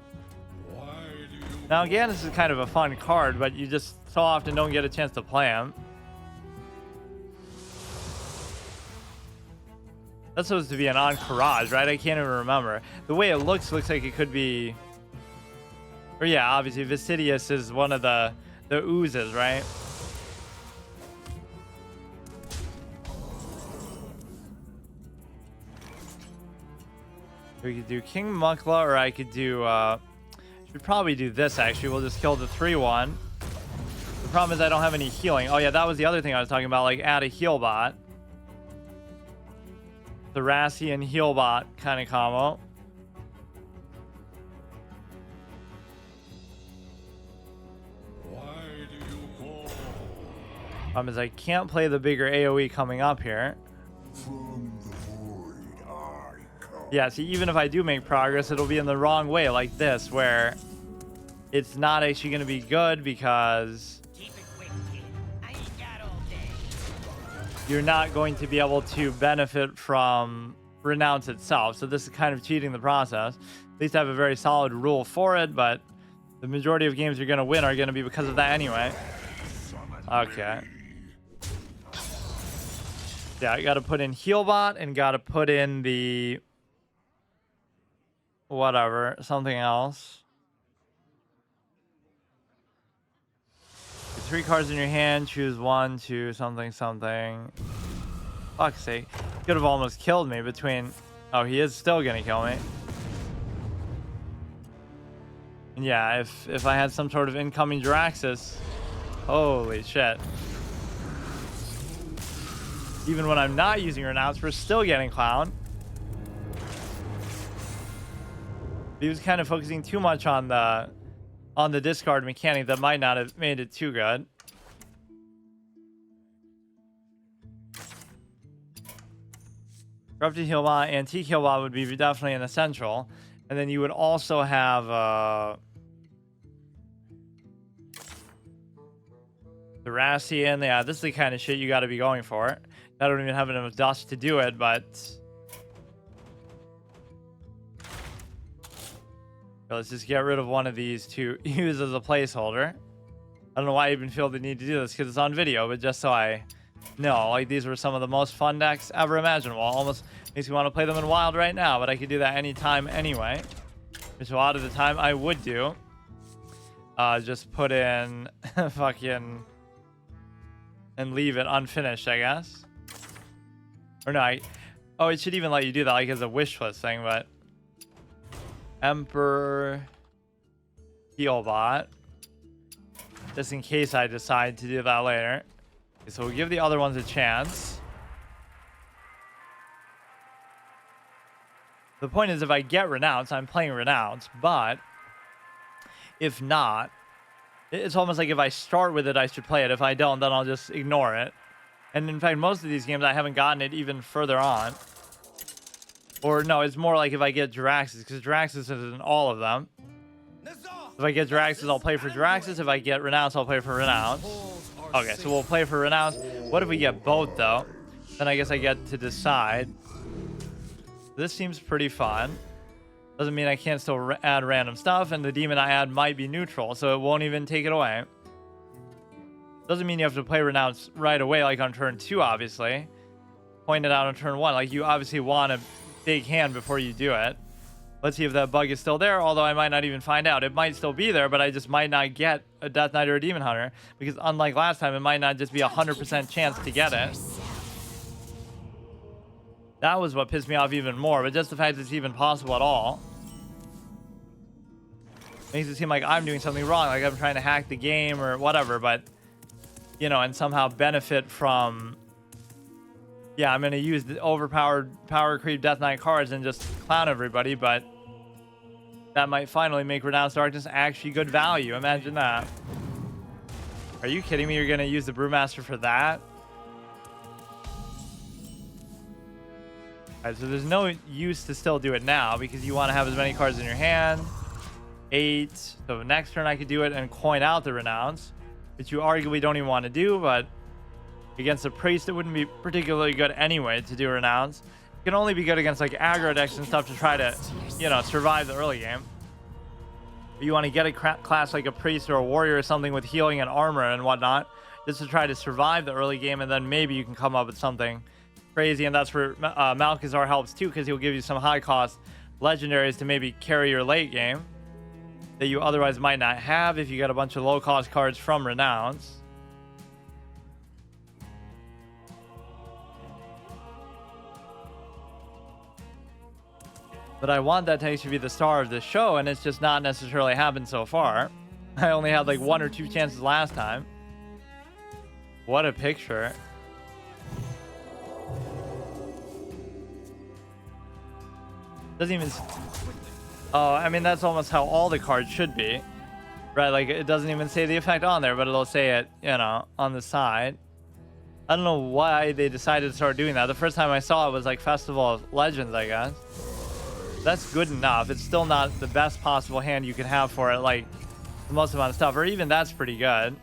Now again, this is kind of a fun card, but you just so often don't get a chance to play him. That's supposed to be an Encourage, right? I can't even remember. The way it looks like it could be... Or yeah, obviously Vicidius is one of the oozes, right? We could do King Mukla, or I could do, should probably do this, actually. We'll just kill the 3/1. The problem is I don't have any healing. Oh, yeah, that was the other thing I was talking about, like, add a heal bot. Thracian heal bot kind of combo. Problem is I can't play the bigger AoE coming up here. Yeah, see, even if I do make progress, it'll be in the wrong way, like this, where it's not actually going to be good because you're not going to be able to benefit from Renounce itself. So this is kind of cheating the process. At least I have a very solid rule for it, but the majority of games you're going to win are going to be because of that anyway. Okay. Yeah, I got to put in Healbot and got to put in the... whatever, something else. 3 cards in your hand, choose 1, 2, something. Fuck's sake. Could have almost killed me between... Oh, he is still gonna kill me. And yeah, if I had some sort of incoming Draxus... Holy shit. Even when I'm not using Renounce, we're still getting clowned. He was kind of focusing too much on the discard mechanic that might not have made it too good. Corrupted Healbot, Antique Healbot would be definitely an essential. And then you would also have Thracian. Yeah, this is the kind of shit you got to be going for. I don't even have enough dust to do it, but... Let's just get rid of one of these to use as a placeholder. I don't know why I even feel the need to do this because it's on video, but just so I know, like, these were some of the most fun decks ever imaginable. Almost makes me want to play them in Wild right now, but I could do that anytime anyway, which a lot of the time I would do. Just put in fucking and leave it unfinished, I guess. Or no, oh, it should even let you do that, like, as a wish list thing, but Emperor Healbot, just in case I decide to do that later. Okay, so we'll give the other ones a chance. The point is, if I get Renounce, I'm playing Renounce, but if not, it's almost like if I start with it, I should play it. If I don't, then I'll just ignore it. And in fact, most of these games, I haven't gotten it even further on. Or no, it's more like if I get Jiraxis, because Jiraxis is in all of them. If I get Jiraxis, I'll play for Jiraxis. If I get Renounce, I'll play for Renounce. Okay, so we'll play for Renounce. What if we get both, though? Then I guess I get to decide. This seems pretty fun. Doesn't mean I can't still add random stuff, and the demon I add might be neutral, so it won't even take it away. Doesn't mean you have to play Renounce right away, like on turn 2, obviously. Point it out on turn 1. Like, you obviously want a big hand before you do it. Let's see if that bug is still there, although I might not even find out. It might still be there, but I just might not get a Death Knight or a Demon Hunter, because unlike last time, it might not just be a 100% chance to get it. That was what pissed me off even more, but just the fact that it's even possible at all makes it seem like I'm doing something wrong, like I'm trying to hack the game or whatever, but, you know, and somehow benefit from, yeah, I'm going to use the overpowered power creep Death Knight cards and just clown everybody, but that might finally make Renounce Darkness actually good value. Imagine that. Are you kidding me? You're going to use the Brewmaster for that? Alright, so there's no use to still do it now because you want to have as many cards in your hand. 8. So next turn I could do it and coin out the Renounce, which you arguably don't even want to do, but against a priest it wouldn't be particularly good anyway to do Renounce. It can only be good against like aggro decks and stuff to try to, you know, survive the early game. But you want to get a class like a priest or a warrior or something with healing and armor and whatnot, just to try to survive the early game, and then maybe you can come up with something crazy. And that's where Malchezaar helps too, because he'll give you some high cost legendaries to maybe carry your late game that you otherwise might not have if you get a bunch of low cost cards from Renounce. But I want that to actually be the star of this show, and it's just not necessarily happened so far. I only had like 1 or 2 chances last time. What a picture. Doesn't even... Oh, I mean, that's almost how all the cards should be. Right, like, it doesn't even say the effect on there, but it'll say it, you know, on the side. I don't know why they decided to start doing that. The first time I saw it was like Festival of Legends, I guess. That's good enough. It's still not the best possible hand you can have for it, like the most amount of stuff, or even that's pretty good.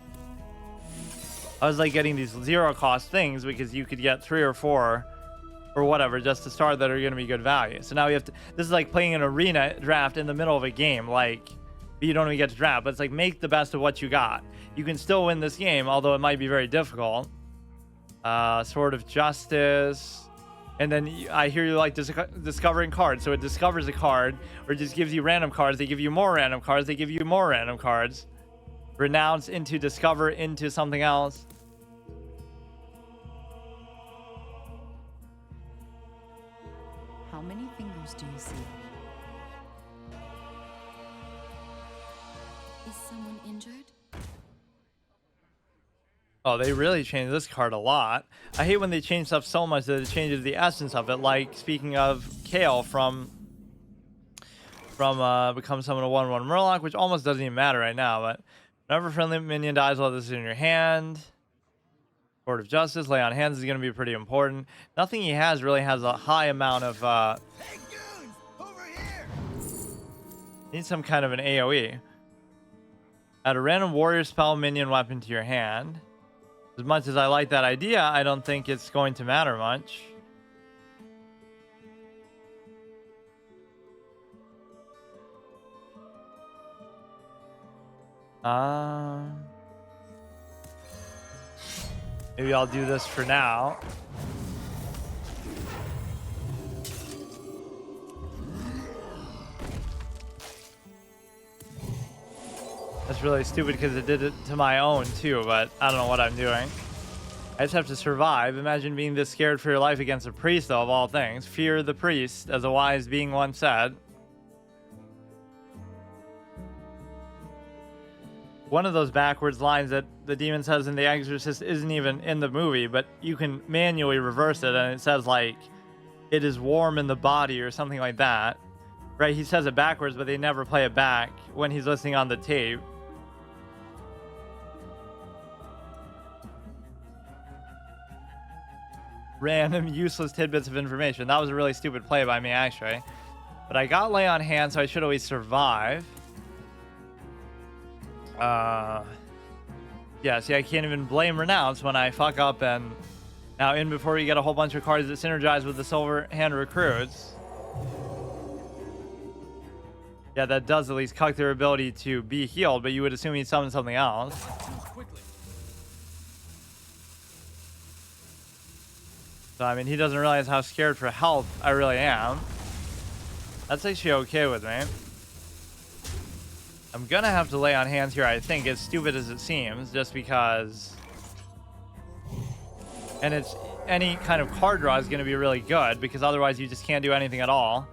I was like getting these 0 cost things because you could get 3 or 4 or whatever just to start that are going to be good value. So now we have to, this is like playing an arena draft in the middle of a game, like you don't even get to draft, but it's like make the best of what you got. You can still win this game, although it might be very difficult. Sword of Justice. And then I hear you like discovering cards. So it discovers a card, or just gives you random cards. They give you more random cards. They give you more random cards. Renounce into discover into something else. How many fingers do you see? Is someone injured? Oh, they really changed this card a lot. I hate when they change stuff so much that it changes the essence of it. Like, speaking of Kale from Become Summon a 1/1 Murloc, which almost doesn't even matter right now, but whenever friendly minion dies while this is in your hand. Sword of Justice, lay on hands is going to be pretty important. Nothing he has really has a high amount of... Hey, goons! Over here! Need some kind of an AoE. Add a random warrior spell minion weapon to your hand. As much as I like that idea, I don't think it's going to matter much. Maybe I'll do this for now. That's really stupid because it did it to my own too, but I don't know what I'm doing. I just have to survive. Imagine being this scared for your life against a priest, though, of all things. Fear the priest, as a wise being once said. One of those backwards lines that the demon says in The Exorcist isn't even in the movie, but you can manually reverse it, and it says, like, it is warm in the body or something like that. Right? He says it backwards, but they never play it back when he's listening on the tape. Random useless tidbits of information. That was a really stupid play by me, actually. But I got lay on hand, so I should always survive. Yeah, see, I can't even blame Renounce when I fuck up, and now in before you get a whole bunch of cards that synergize with the Silver Hand Recruits. Yeah, that does at least cuck their ability to be healed, but you would assume he'd summon something else. So, I mean, he doesn't realize how scared for health I really am. That's actually okay with me. I'm gonna have to lay on hands here, I think, as stupid as it seems, just because... And it's... Any kind of card draw is gonna be really good, because otherwise you just can't do anything at all.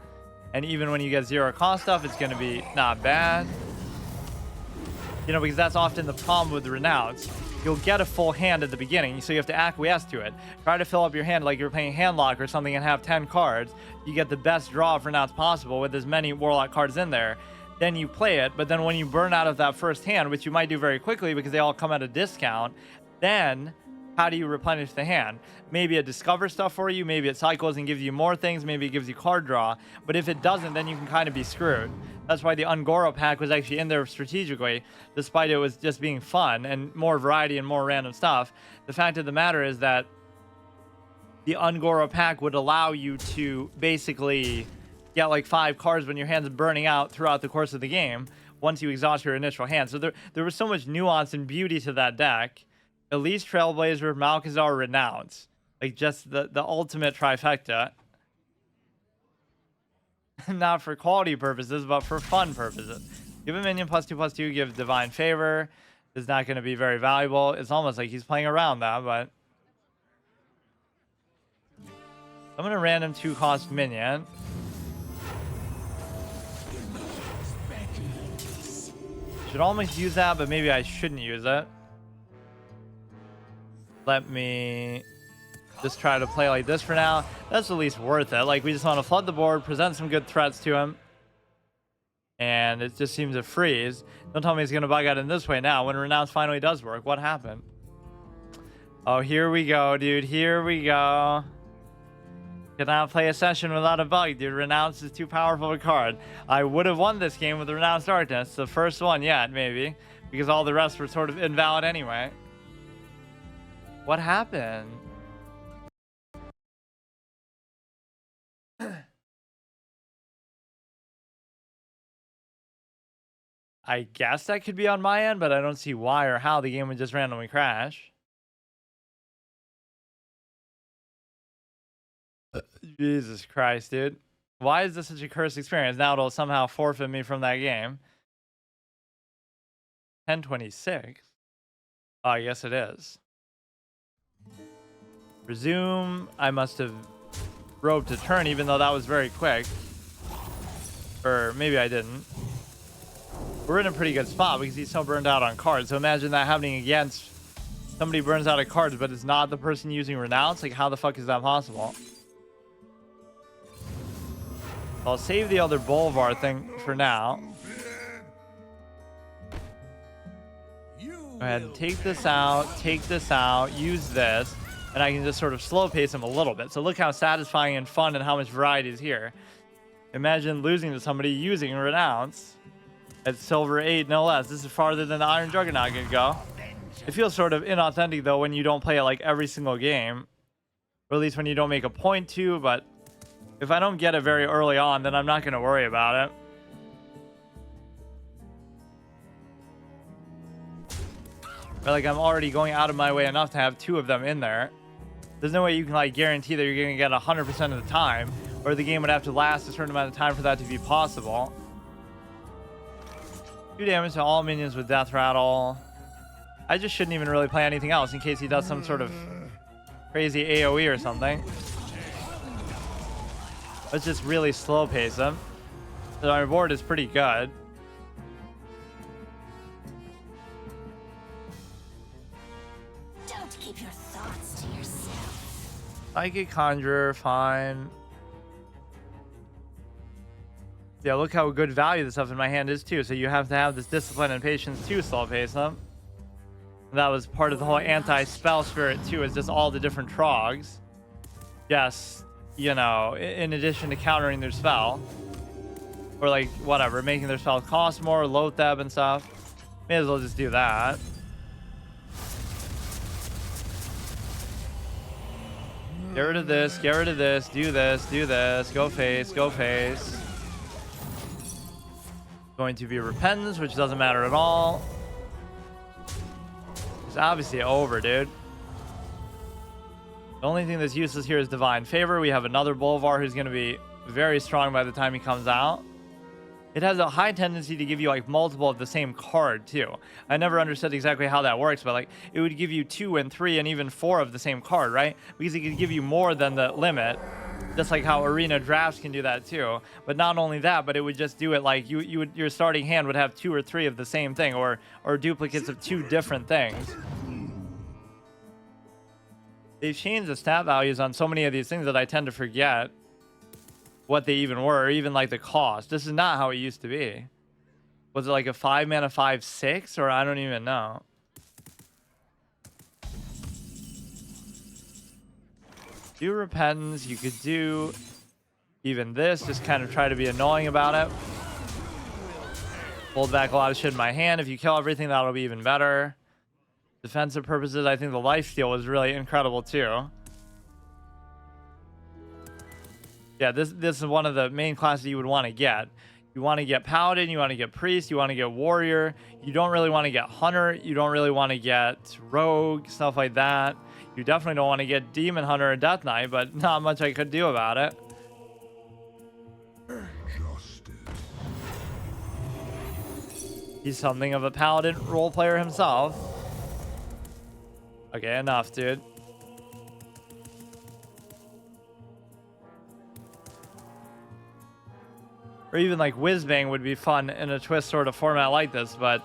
And even when you get zero cost stuff, it's gonna be not bad. You know, because that's often the problem with Renounce. You'll get a full hand at the beginning, so you have to acquiesce to it. Try to fill up your hand like you're playing Handlock or something and have 10 cards. You get the best draw of Renounce possible with as many Warlock cards in there. Then you play it, but then when you burn out of that first hand, which you might do very quickly because they all come at a discount, then how do you replenish the hand? Maybe it discovers stuff for you, maybe it cycles and gives you more things, maybe it gives you card draw, but if it doesn't, then you can kind of be screwed. That's why the Ungoro pack was actually in there strategically, despite it was just being fun and more variety and more random stuff. The fact of the matter is that the Ungoro pack would allow you to basically get like 5 cards when your hand's burning out throughout the course of the game once you exhaust your initial hand. So there was so much nuance and beauty to that deck. Elise, Trailblazer, Malchezaar, Renounce. Like just the ultimate trifecta. Not for quality purposes, but for fun purposes. Give a minion +2/+2, give Divine Favor. Is not going to be very valuable. It's almost like he's playing around that, but... I'm going to random 2-cost minion. Should almost use that, but maybe I shouldn't use it. Let me just try to play like this for now. That's at least worth it. Like, we just want to flood the board, present some good threats to him. And it just seems to freeze. Don't tell me he's going to bug out in this way now. When Renounce finally does work, what happened? Oh, here we go, dude. Here we go. Cannot play a session without a bug, dude. Renounce is too powerful a card. I would have won this game with Renounce Darkness. The first one yet, maybe. Because all the rest were sort of invalid anyway. What happened? I guess that could be on my end, but I don't see why or how the game would just randomly crash. Jesus Christ, dude. Why is this such a cursed experience? Now it'll somehow forfeit me from that game. 10:26. Oh, I guess it is. Resume. I must have roped a turn, even though that was very quick. Or maybe I didn't. We're in a pretty good spot because he's so burned out on cards. So imagine that happening against somebody burns out of cards, but it's not the person using Renounce. Like, how the fuck is that possible? I'll save the other Bolvar thing for now. Go ahead and take this out, use this, and I can just sort of slow pace him a little bit. So look how satisfying and fun and how much variety is here. Imagine losing to somebody using Renounce at silver 8, no less. This is farther than the Iron Juggernaut could go. It feels sort of inauthentic, though, when you don't play it like every single game. Or at least when you don't make a point to, but if I don't get it very early on, then I'm not going to worry about it. Or like I'm already going out of my way enough to have 2 of them in there. There's no way you can like guarantee that you're going to get 100% of the time, or the game would have to last a certain amount of time for that to be possible. 2 damage to all minions with Death Rattle. I just shouldn't even really play anything else in case he does some sort of crazy AoE or something. Let's just really slow pace him. So our board is pretty good. Don't keep your thoughts to yourself. Psychic Conjurer, fine. Yeah, look how good value the stuff in my hand is too. So you have to have this discipline and patience to slow pace them. And that was part of the whole anti-spell spirit too, is just all the different trogs. Yes, you know, in addition to countering their spell. Or like, whatever, making their spell cost more, Lotheb and stuff. May as well just do that. Get rid of this, get rid of this, do this, do this, go face, go face. Going to be Repentance, which doesn't matter at all. It's obviously over, dude. The only thing that's useless here is Divine Favor. We have another Bolvar who's going to be very strong by the time he comes out. It has a high tendency to give you like multiple of the same card too. I never understood exactly how that works, but like it would give you 2 and 3 and even 4 of the same card, right? Because it could give you more than the limit, just like how arena drafts can do that too. But not only that, but it would just do it like your starting hand would have 2 or 3 of the same thing, or duplicates of 2 different things. They've changed the stat values on so many of these things that I tend to forget what they even were, or even like the cost. This is not how it used to be. Was it like a 5 mana 5/6, or I don't even know. Do Repentance. You could do even this, just kind of try to be annoying about it. Hold back a lot of shit in my hand. If you kill everything, that'll be even better. Defensive purposes, I think the lifesteal was really incredible too. Yeah, this is one of the main classes you would want to get. You want to get Paladin, you want to get Priest, you want to get Warrior. You don't really want to get Hunter. You don't really want to get Rogue, stuff like that. You definitely don't want to get Demon Hunter or Death Knight, but not much I could do about it. He's something of a Paladin role player himself. Okay, enough, dude. Or even like Whizbang would be fun in a twist sort of format like this, but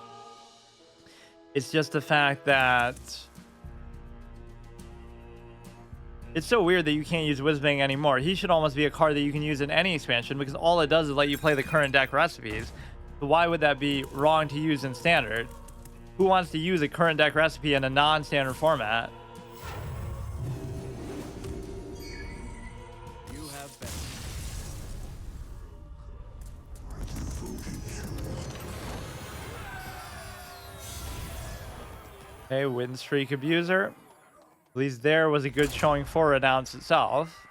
it's just the fact that it's so weird that you can't use Whizbang anymore. He should almost be a card that you can use in any expansion, because all it does is let you play the current deck recipes. So why would that be wrong to use in standard? Who wants to use a current deck recipe in a non-standard format? Okay, Win Streak Abuser. At least there was a good showing for Renounce itself.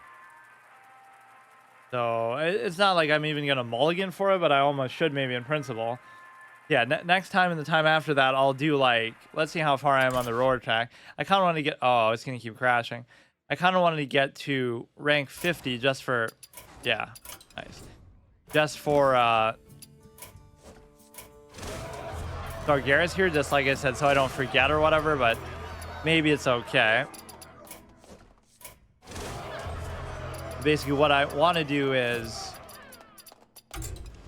So it's not like I'm even going to mulligan for it, but I almost should maybe in principle. Yeah, next time and the time after that, I'll do like, let's see how far I am on the roar track. I kind of want to get, oh, it's going to keep crashing. I kind of wanted to get to rank 50 just for, yeah, nice. Just for, Gargaris here, just like I said, so I don't forget or whatever, but maybe it's okay. Basically, what I want to do is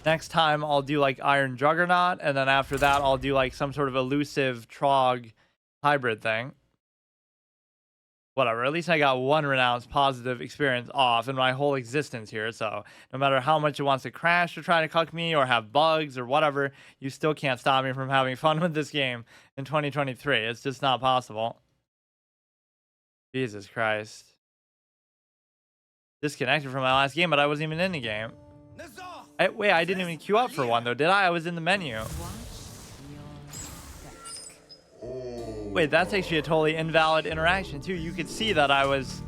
next time I'll do like Iron Juggernaut, and then after that I'll do like some sort of elusive Trog hybrid thing. Whatever, at least I got one Renounce positive experience off in my whole existence here, so no matter how much it wants to crash to try to cuck me or have bugs or whatever, you still can't stop me from having fun with this game in 2023. It's just not possible. Jesus Christ. Disconnected from my last game, but I wasn't even in the game. Wait, I didn't even queue up for one though, did I? I was in the menu. Wait, that's actually a totally invalid interaction too. You could see that I was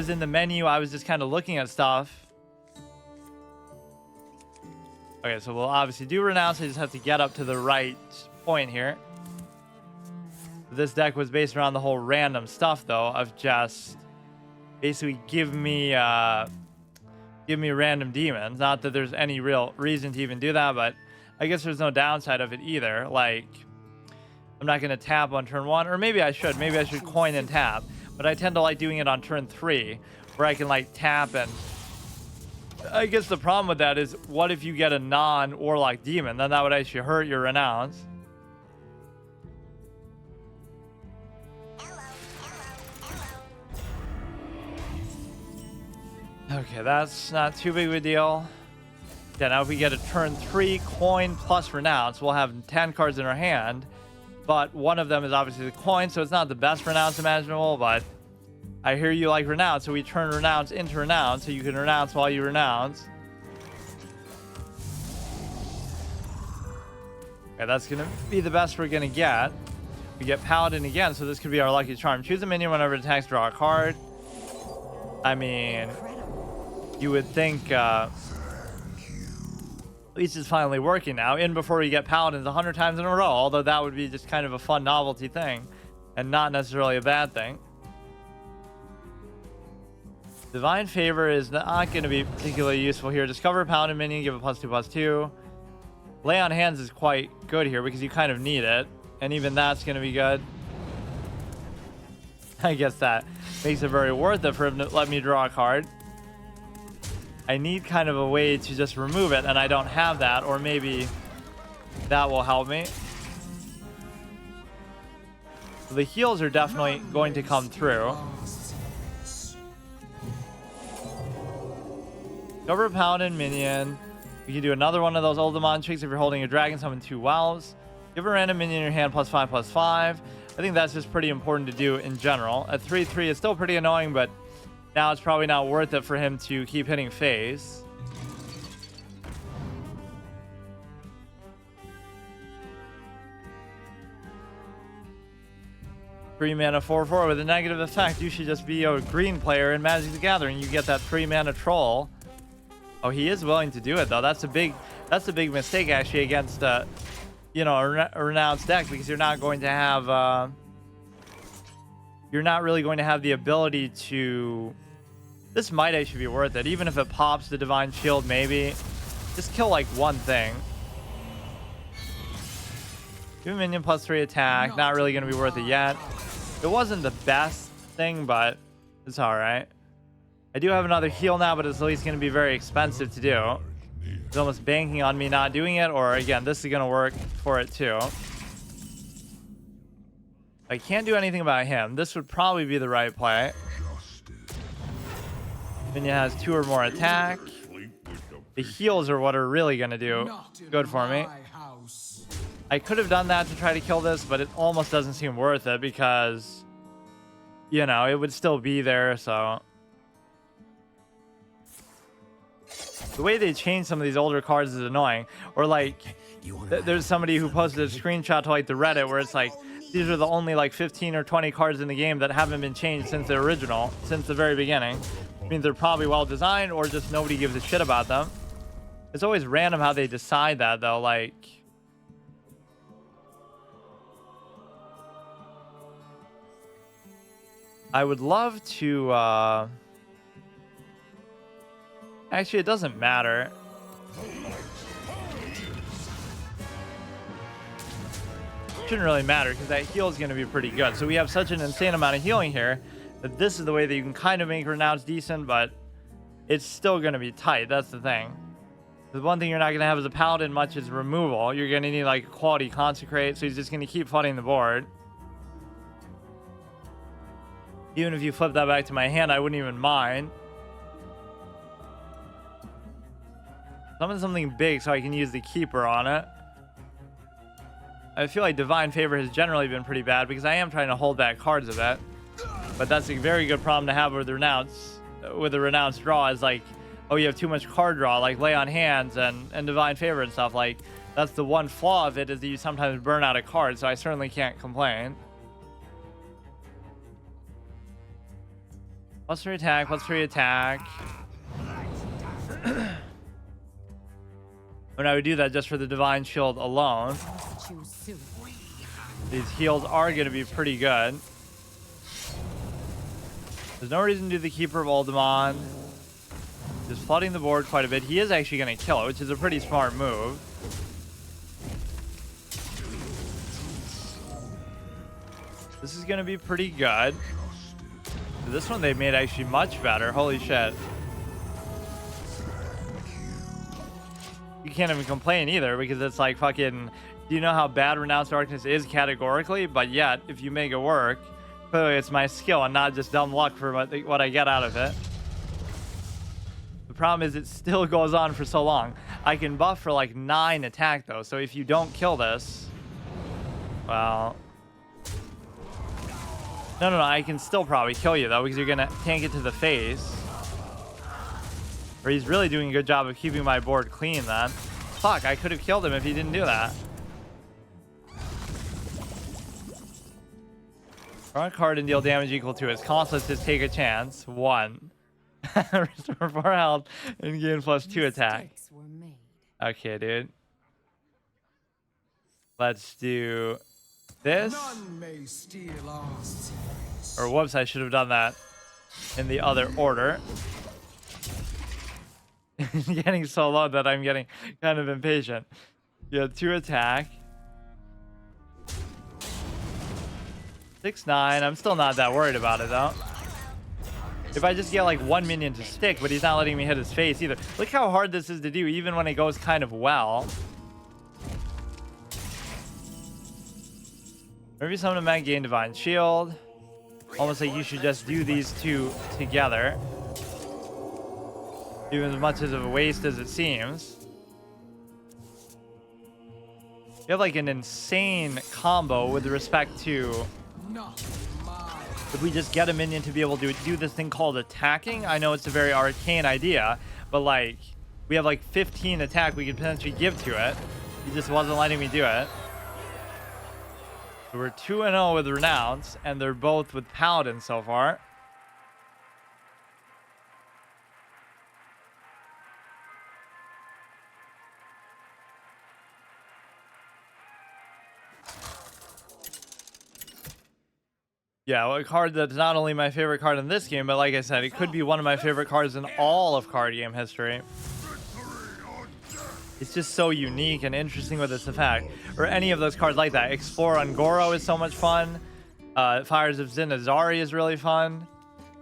in the menu. I was just kind of looking at stuff. Okay, so we'll obviously do Renounce. I just have to get up to the right point here. This deck was based around the whole random stuff, though, of just basically give me random demons. Not that there's any real reason to even do that, but I guess there's no downside of it either. Like, I'm not going to tap on turn 1, or maybe I should. Maybe I should coin and tap. But I tend to like doing it on turn 3, where I can like tap and... I guess the problem with that is, what if you get a non-Warlock demon? Then that would actually hurt your Renounce. Okay, that's not too big of a deal. Yeah, now if we get a turn 3 coin plus Renounce, we'll have 10 cards in our hand. But one of them is obviously the coin, so it's not the best Renounce imaginable, but I hear you like Renounce, so we turn Renounce into Renounce, so you can Renounce while you Renounce. Okay, that's going to be the best we're going to get. We get Paladin again, so this could be our lucky charm. Choose a minion whenever it attacks, draw a card. I mean, you would think at least it's finally working now. In before we get Paladins 100 times in a row, although that would be just kind of a fun novelty thing and not necessarily a bad thing. Divine Favor is not going to be particularly useful here. Discover a Paladin minion, give it +2/+2. Lay on Hands is quite good here because you kind of need it, and even that's going to be good. I guess that makes it very worth it for him to let me draw a card. I need kind of a way to just remove it, and I don't have that, or maybe that will help me. So the heals are definitely going to come through. Discover a Paladin minion. You can do another one of those Ultimon tricks if you're holding a dragon, summon 2 Wells. Give a random minion in your hand +5/+5. I think that's just pretty important to do in general. At 3/3, it's still pretty annoying, but now it's probably not worth it for him to keep hitting face. Three mana 4/4 with a negative effect. You should just be a green player in Magic the Gathering. You get that 3 mana troll. Oh, he is willing to do it though. That's a big mistake actually against you know, a Renounce deck, because you're not going to have you're not really going to have the ability to... This might actually be worth it, even if it pops the Divine Shield. Maybe just kill like one thing. Give a minion +3 attack. Not really going to be worth it yet. It wasn't the best thing, but it's all right. I do have another heal now, but it's at least going to be very expensive to do. He's almost banking on me not doing it, or again, this is going to work for it too. I can't do anything about him. This would probably be the right play. Minion has 2 or more attack. The heals are what are really going to do good for me. I could have done that to try to kill this, but it almost doesn't seem worth it because, you know, it would still be there, so... The way they change some of these older cards is annoying. Or like, there's somebody who posted a screenshot to like the Reddit where it's like, these are the only like 15 or 20 cards in the game that haven't been changed since the original, since the very beginning. It means they're probably well designed, or just nobody gives a shit about them. It's always random how they decide that though. Like, I would love to actually, it doesn't matter. Shouldn't really matter because that heal is going to be pretty good. So we have such an insane amount of healing here that this is the way that you can kind of make Renounce decent, but it's still going to be tight. That's the thing. The one thing you're not going to have as a Paladin much is removal. You're going to need like a quality Consecrate, so he's just going to keep flooding the board. Even if you flip that back to my hand, I wouldn't even mind. Summon something big so I can use the Keeper on it. I feel like Divine Favor has generally been pretty bad because I am trying to hold back cards a bit. But that's a very good problem to have with Renounce. With the Renounce draw is like, oh, you have too much card draw, like Lay on Hands and Divine Favor and stuff. Like, that's the one flaw of it, is that you sometimes burn out a card, so I certainly can't complain. +3 attack, +3 attack. And I would do that just for the Divine Shield alone. These heals are going to be pretty good. There's no reason to do the Keeper of Oldemon. Just flooding the board quite a bit. He is actually going to kill it, which is a pretty smart move. This is going to be pretty good. This one they made actually much better. Holy shit. You can't even complain either because it's like fucking... Do you know how bad Renounce Darkness is categorically? But yet, if you make it work, clearly it's my skill and not just dumb luck for what I get out of it. The problem is it still goes on for so long. I can buff for like 9 attack though, so if you don't kill this... Well... No, I can still probably kill you though because you're gonna tank it to the face. Or he's really doing a good job of keeping my board clean then. Fuck, I could have killed him if he didn't do that. Draw a card and deal damage equal to its cost. Let's just take a chance. 1. Restore 4 health and gain +2 attack. Okay, dude. Let's do this. Or whoops, I should have done that in the other order. Getting so low that I'm getting kind of impatient. You have 2 attack. 6-9. I'm still not that worried about it though. If I just get like 1 minion to stick, but he's not letting me hit his face either. Look how hard this is to do, even when it goes kind of well. Maybe summon a Mag, gain Divine Shield. Almost like you should just do these 2 together. Even as much as of a waste as it seems. You have like an insane combo with respect to... If we just get a minion to be able to do this thing called attacking. I know it's a very arcane idea, but like we have like 15 attack we could potentially give to it. He just wasn't letting me do it. So we're 2-0 with Renounce, and they're both with Paladin so far. Yeah, well, a card that's not only my favorite card in this game, but like I said, it could be one of my favorite cards in all of card game history. It's just so unique and interesting with its effect. Or any of those cards like that. Explore on Goro is so much fun. Fires of Zinazari is really fun.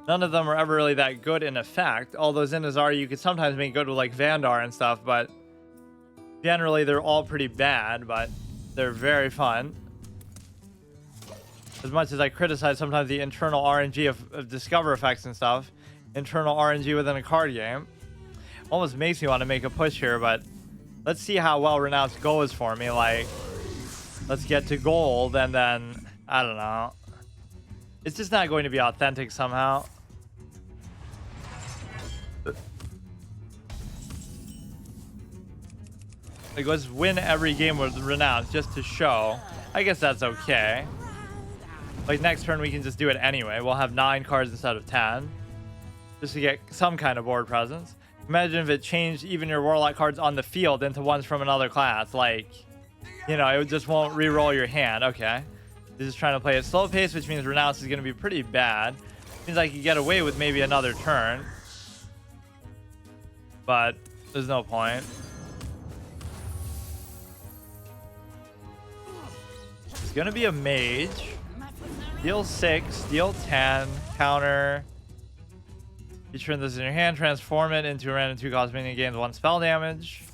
None of them are ever really that good in effect. Although Zinazari you could sometimes make good with like Vandar and stuff, but generally they're all pretty bad, but they're very fun. As much as I criticize sometimes the internal RNG of Discover effects and stuff, internal RNG within a card game almost makes me want to make a push here, but let's see how well Renounce goes for me. Like, let's get to gold, and then, I don't know. It's just not going to be authentic somehow. Like, let's win every game with Renounce just to show. I guess that's okay. Like, next turn we can just do it anyway. We'll have 9 cards instead of 10. Just to get some kind of board presence. Imagine if it changed even your Warlock cards on the field into ones from another class. Like, you know, it just won't re-roll your hand. Okay. This is trying to play it slow pace, which means Renounce is going to be pretty bad. Means I could get away with maybe another turn. But there's no point. It's going to be a mage. Deal 6, deal 10, counter. You turn this in your hand, transform it into a random 2-cost minion, gains 1 spell damage.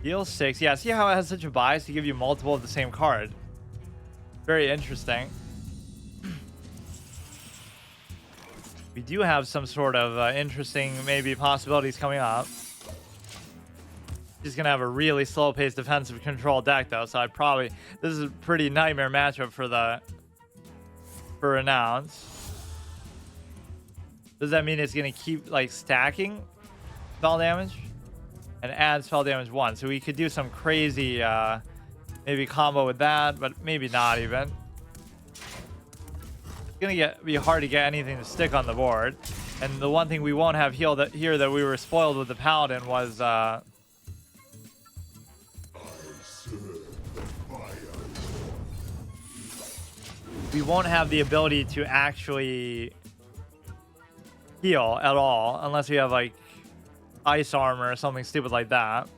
Deal 6. Yeah, see how it has such a bias to give you multiple of the same card? Very interesting. We do have some sort of interesting maybe possibilities coming up. He's gonna have a really slow-paced defensive control deck though, so I'd probably... This is a pretty nightmare matchup for Renounce. Does that mean it's gonna keep like stacking spell damage and add spell damage 1? So we could do some crazy maybe combo with that, but maybe not even. It's gonna be hard to get anything to stick on the board. And the one thing we won't have here that we were spoiled with the Paladin was we won't have the ability to actually heal at all unless we have like ice armor or something stupid like that.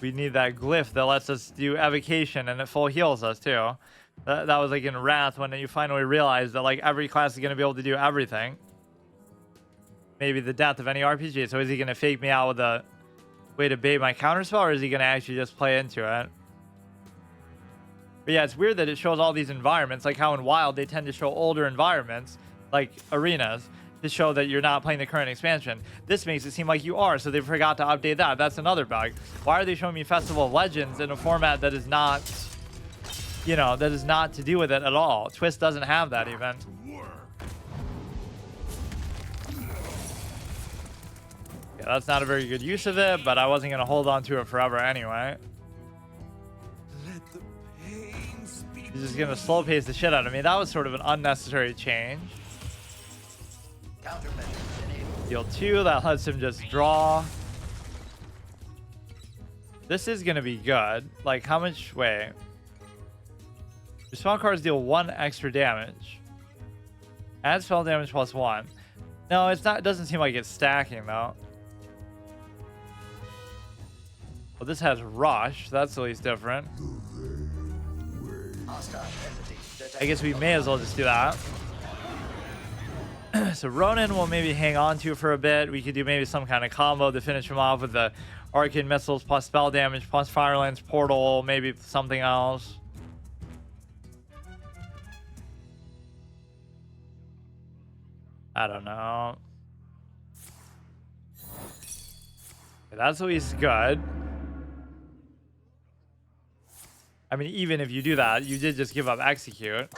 We need that glyph that lets us do evocation and it full heals us too. That was like in Wrath when you finally realize that like every class is going to be able to do everything. Maybe the death of any RPG. So is he going to fake me out with a way to bait my counterspell, or is he going to actually just play into it? But yeah, it's weird that it shows all these environments, like how in Wild they tend to show older environments, like arenas, to show that you're not playing the current expansion. This makes it seem like you are, so they forgot to update that. That's another bug. Why are they showing me Festival of Legends in a format that is not, you know, that is not to do with it at all? Twist doesn't have that even. Yeah, that's not a very good use of it, but I wasn't going to hold on to it forever anyway. He's just going to slow pace the shit out of me. That was sort of an unnecessary change. Deal 2, that lets him just draw. This is going to be good. Like, how much? Wait. Your spell cards deal 1 extra damage. Add spell damage plus 1. No, it's not. It doesn't seem like it's stacking, though. Well, this has Rush. That's at least different. I guess we may as well just do that. So Ronin will maybe hang on to for a bit. We could do maybe some kind of combo to finish him off with the Arcane Missiles plus spell damage plus Firelands Portal, maybe something else. I don't know. That's at least good. I mean, even if you do that, you did just give up Execute.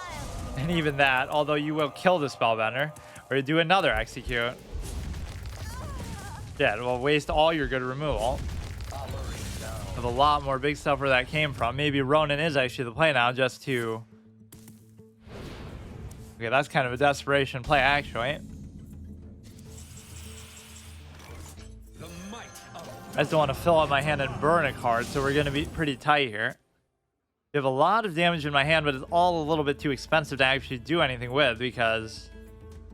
And even that, although you will kill the Spellbender, or you do another Execute. Yeah, it will waste all your good removal. Have a lot more big stuff where that came from. Maybe Ronin is actually the play now, just to... Okay, that's kind of a desperation play, actually. I just don't want to fill up my hand and burn a card, so we're going to be pretty tight here. You have a lot of damage in my hand, but it's all a little bit too expensive to actually do anything with, because...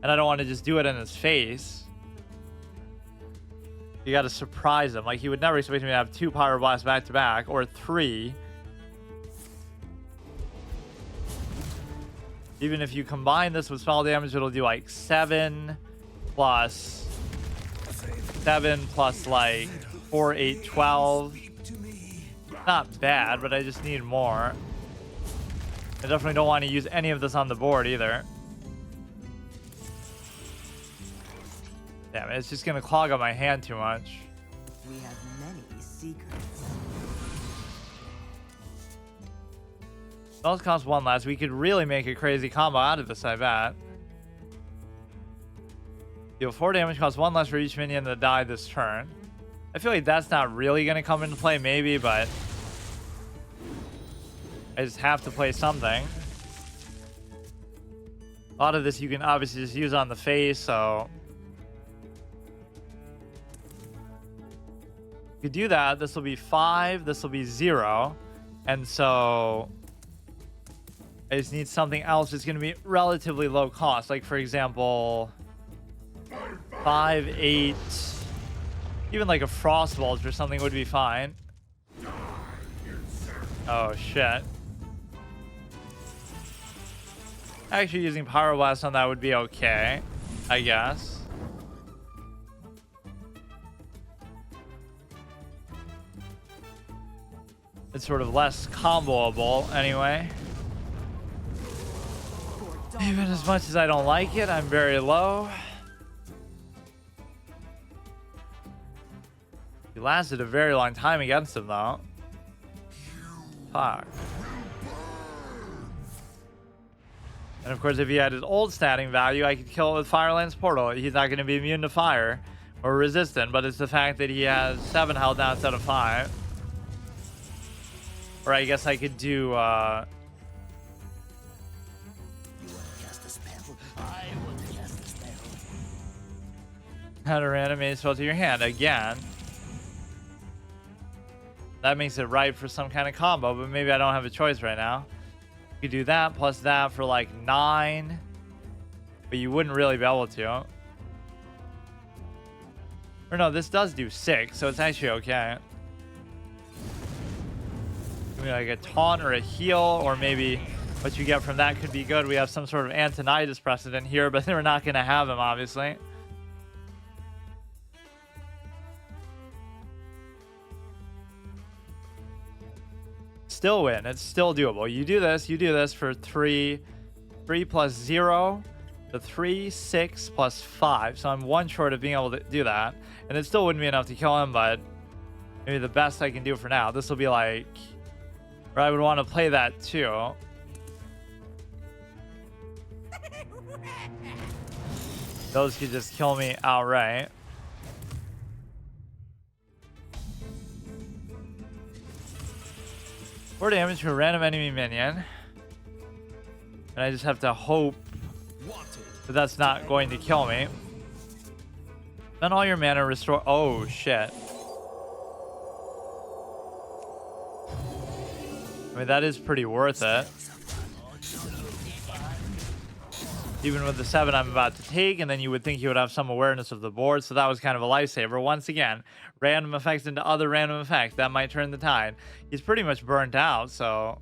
And I don't want to just do it in his face. You got to surprise him. Like, he would never expect me to have 2 Pyro Blasts back to back, or 3. Even if you combine this with spell damage, it'll do like 7 plus 7 plus like 4, 8, 12. Not bad, but I just need more. I definitely don't want to use any of this on the board either. Damn it, it's just going to clog up my hand too much. We have many secrets. Spells cost 1 less. We could really make a crazy combo out of this, I bet. Deal 4 damage, cost 1 less for each minion that died this turn. I feel like that's not really going to come into play, maybe, but... I just have to play something. A lot of this you can obviously just use on the face, so... You could do that. This will be 5. This will be 0. And so... I just need something else that's going to be relatively low cost. Like, for example... 5, 8... Even like a Frost Bulge or something would be fine. Oh, shit. Actually, using Pyroblast on that would be okay, I guess. It's sort of less comboable anyway. Even as much as I don't like it, I'm very low. He lasted a very long time against him, though. Fuck. And of course, if he had his old statting value, I could kill it with Firelands Portal. He's not going to be immune to fire or resistant, but it's the fact that he has 7 health now instead of 5. Or I guess I could do... You want to cast a spell? I want to cast a spell. Add a random spell to your hand again. That makes it right for some kind of combo, but maybe I don't have a choice right now. You could do that plus that for like 9, but you wouldn't really be able to. Or no, this does do 6, so it's actually okay. Maybe like a taunt or a heal, or maybe what you get from that could be good. We have some sort of Antonidas precedent here, but we're not going to have him, obviously. Still win. It's still doable. You do this for 3 plus 0 to 3, 6 plus 5. So I'm 1 short of being able to do that. And it still wouldn't be enough to kill him, but maybe the best I can do for now. This will be like, or I would want to play that too. Those could just kill me outright. Four damage to a random enemy minion. And I just have to hope that that's not going to kill me. Then all your mana restore. Oh, shit. I mean, that is pretty worth it. Even with the 7 I'm about to take, and then you would think he would have some awareness of the board, so that was kind of a lifesaver. Once again, random effects into other random effects. That might turn the tide. He's pretty much burnt out, so...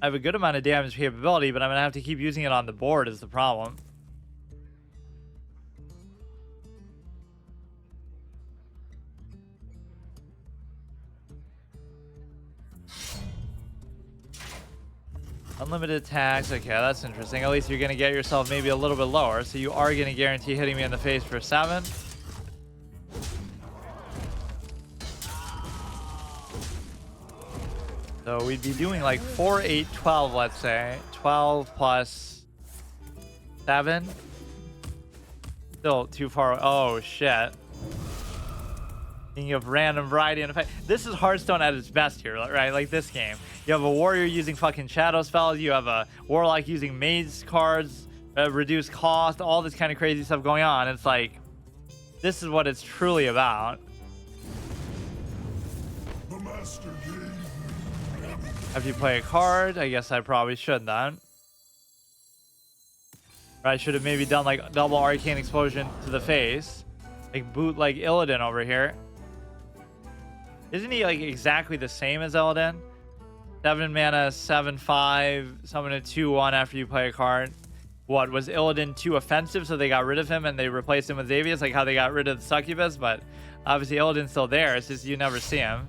I have a good amount of damage capability, but I'm going to have to keep using it on the board is the problem. Unlimited attacks. Okay, that's interesting. At least you're going to get yourself maybe a little bit lower. So you are going to guarantee hitting me in the face for 7. So we'd be doing like 4, 8, 12, let's say. 12 plus 7. Still too far. Oh, shit. Thinking of random variety and effect. This is Hearthstone at its best here, right? Like this game. You have a warrior using fucking shadow spells. You have a warlock using mage cards, reduce cost, all this kind of crazy stuff going on. It's like, this is what it's truly about. After you play a card, I guess I probably should then. Or I should have maybe done like double arcane explosion to the face. Like boot like Illidan over here. Isn't he like exactly the same as Illidan? 7 mana, 7/5, summon a 2/1 after you play a card. What, was Illidan too offensive, so they got rid of him and they replaced him with Xavius, like how they got rid of the Succubus? But obviously Illidan's still there, it's just you never see him.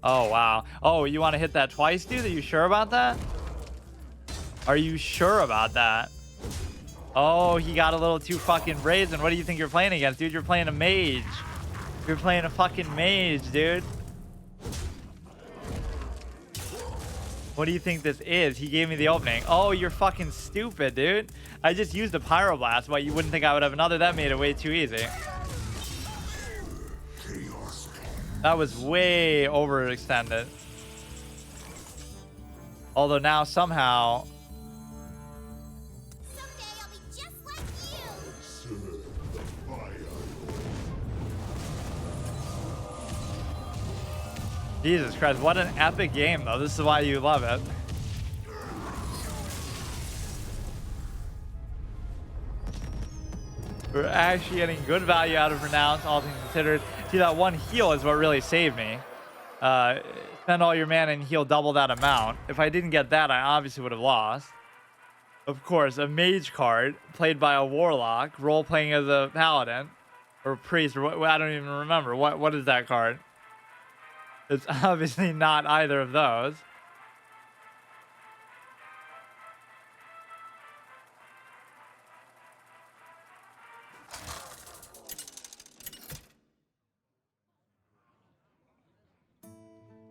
Oh, wow. Oh, you want to hit that twice, dude? Are you sure about that? Are you sure about that? Oh, he got a little too fucking brazen. What do you think you're playing against, dude? You're playing a mage. You're playing a fucking mage, dude. What do you think this is? He gave me the opening. Oh, you're fucking stupid, dude. I just used a pyroblast, but you wouldn't think I would have another. That made it way too easy. That was way overextended. Although now somehow... Someday I'll be just like you. Jesus Christ, what an epic game, though. This is why you love it. We're actually getting good value out of Renounce, all things considered. See, that 1 heal is what really saved me. Spend all your mana and heal double that amount. If I didn't get that, I obviously would have lost. Of course, a mage card played by a warlock, role-playing as a paladin or priest, or what, I don't even remember. What is that card? It's obviously not either of those.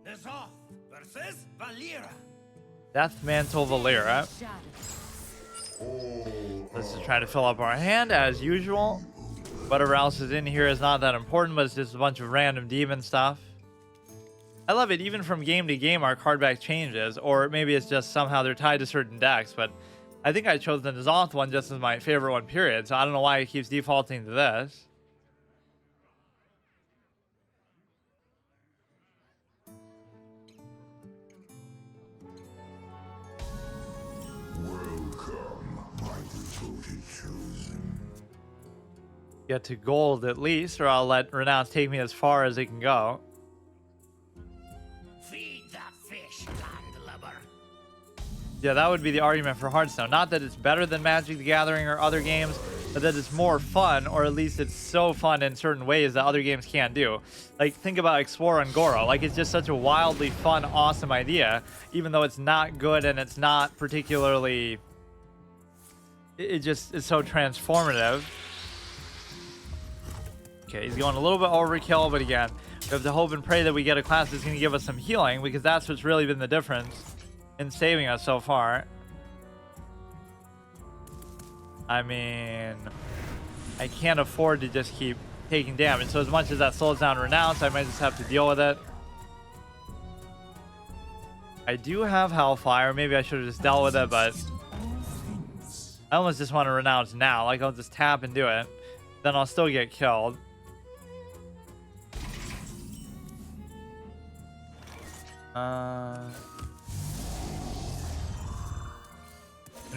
Dezoth versus Valera. Death Mantle Valera. Let's just try to fill up our hand as usual. Whatever else is in here is not that important, but it's just a bunch of random demon stuff. I love it. Even from game to game, our card back changes, or maybe it's just somehow they're tied to certain decks, but I think I chose the Dezoth one just as my favorite one, period, so I don't know why it keeps defaulting to this. get to gold at least, or I'll let Renounce take me as far as it can go. Feed the fish, landlubber. Yeah, that would be the argument for Hearthstone. Not that it's better than Magic the Gathering or other games, but that it's more fun, or at least it's so fun in certain ways that other games can't do. Like, think about Explore and Goro. Like, it's just such a wildly fun, awesome idea, even though it's not good and it's not particularly... It just is so transformative. Okay, he's going a little bit overkill, but again, we have to hope and pray that we get a class that's going to give us some healing, because that's what's really been the difference in saving us so far. I mean, I can't afford to just keep taking damage, so as much as that slows down Renounce, I might just have to deal with it. I do have Hellfire. Maybe I should have just dealt with it, but I almost just want to Renounce now. Like, I'll just tap and do it. Then I'll still get killed. Gonna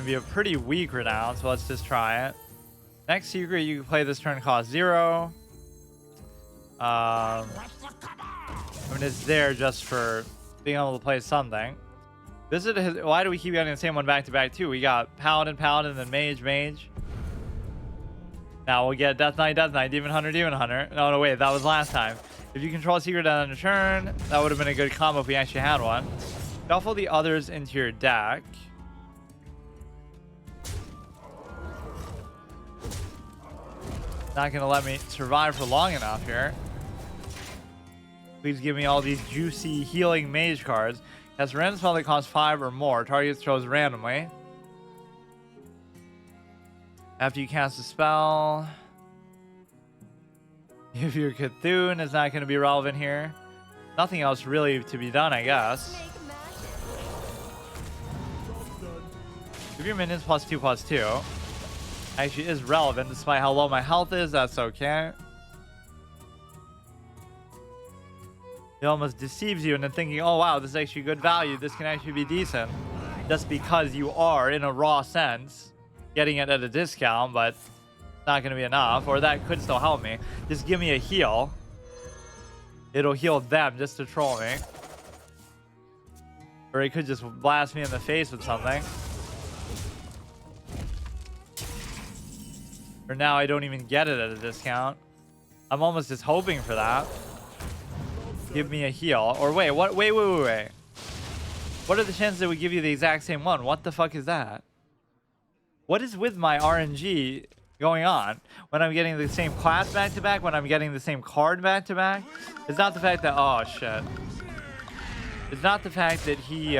be a pretty weak Renounce, so let's just try it. Next secret you can play this turn costs 0. I mean, it's there just for being able to play something. This is his, why do we keep getting the same one back to back too? We got Paladin, Paladin, then Mage, Mage. Now we'll get Death Knight, Death Knight, Demon Hunter, Demon Hunter. No, wait, that was last time. If you control a secret on a turn, that would have been a good combo if we actually had one. Shuffle the others into your deck. Not gonna let me survive for long enough here. Please give me all these juicy healing mage cards. Cast a random spell that costs 5 or more. Targets chose randomly. After you cast a spell, if your Cthulhu is not going to be relevant here. Nothing else really to be done, I guess. Give your minions +2/+2. Actually is relevant despite how low my health is. That's okay. It almost deceives you into thinking, oh wow, this is actually good value. This can actually be decent. Just because you are, in a raw sense, getting it at a discount, but it's not going to be enough. Or that could still help me. Just give me a heal. It'll heal them just to troll me. Or it could just blast me in the face with something. Or now I don't even get it at a discount. I'm almost just hoping for that. Give me a heal. Or wait, what? Wait. What are the chances that we give you the exact same one? What the fuck is that? What is with my RNG going on? When I'm getting the same class back to back? When I'm getting the same card back to back? It's not the fact that... Oh, shit. It's not the fact that he...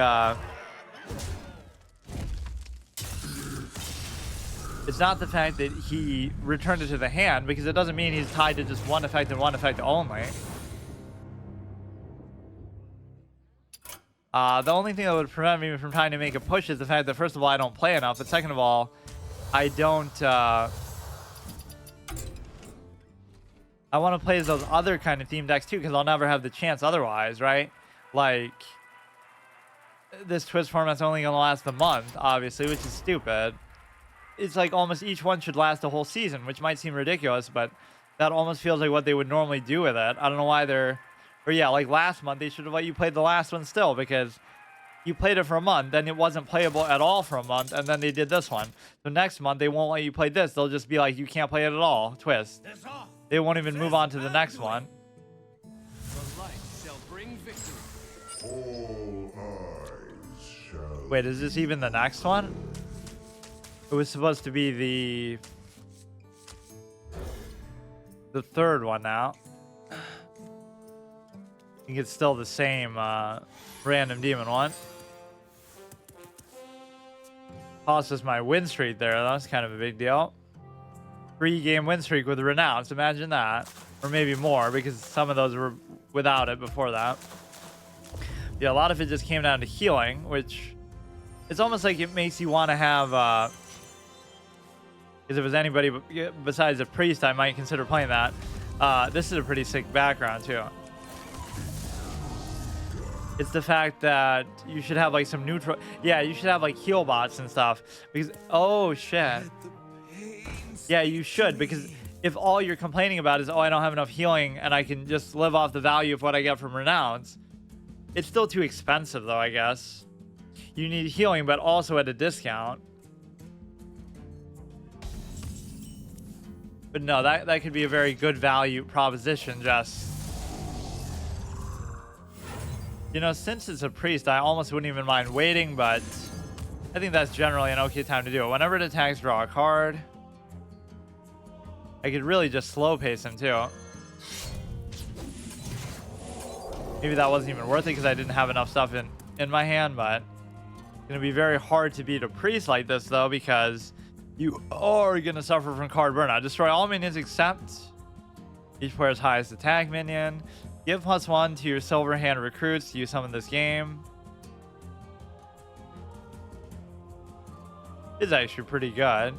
It's not the fact that he returned it to the hand, because it doesn't mean he's tied to just one effect and one effect only. The only thing that would prevent me from trying to make a push is the fact that, first of all, I don't play enough, but second of all, I don't... I want to play as those other kind of theme decks too, because I'll never have the chance otherwise, right? Like, this Twist format's only going to last a month, obviously, which is stupid. It's like almost each one should last a whole season, which might seem ridiculous, but that almost feels like what they would normally do with it. I don't know why they're... Or yeah, like last month, they should have let you play the last one still, because you played it for a month, then it wasn't playable at all for a month, and then they did this one. So next month, they won't let you play this. They'll just be like, you can't play it at all. Twist. They won't even move on to the next one. Wait, is this even the next one? It was supposed to be the third one now. I think it's still the same random demon one. Cost us my win streak there. That's kind of a big deal. 3-game win streak with Renounce. Imagine that. Or maybe more, because some of those were without it before that. Yeah, a lot of it just came down to healing, which it's almost like it makes you want to have... Because if it was anybody besides a priest, I might consider playing that. This is a pretty sick background, too. It's the fact that you should have like some neutral... Yeah, you should have like heal bots and stuff. Because... Oh, shit. Yeah, you should. Because if all you're complaining about is, oh, I don't have enough healing and I can just live off the value of what I get from Renounce, it's still too expensive though, I guess. You need healing, but also at a discount. But no, that could be a very good value proposition. Just, you know, since it's a priest, I almost wouldn't even mind waiting, but I think that's generally an okay time to do it. Whenever it attacks, draw a card. I could really just slow pace him too. Maybe that wasn't even worth it because I didn't have enough stuff in my hand, but it's going to be very hard to beat a priest like this though, because you are going to suffer from card burnout. Destroy all minions except each player's highest attack minion. Give +1 to your silver hand recruits to use some in this game. Is actually pretty good.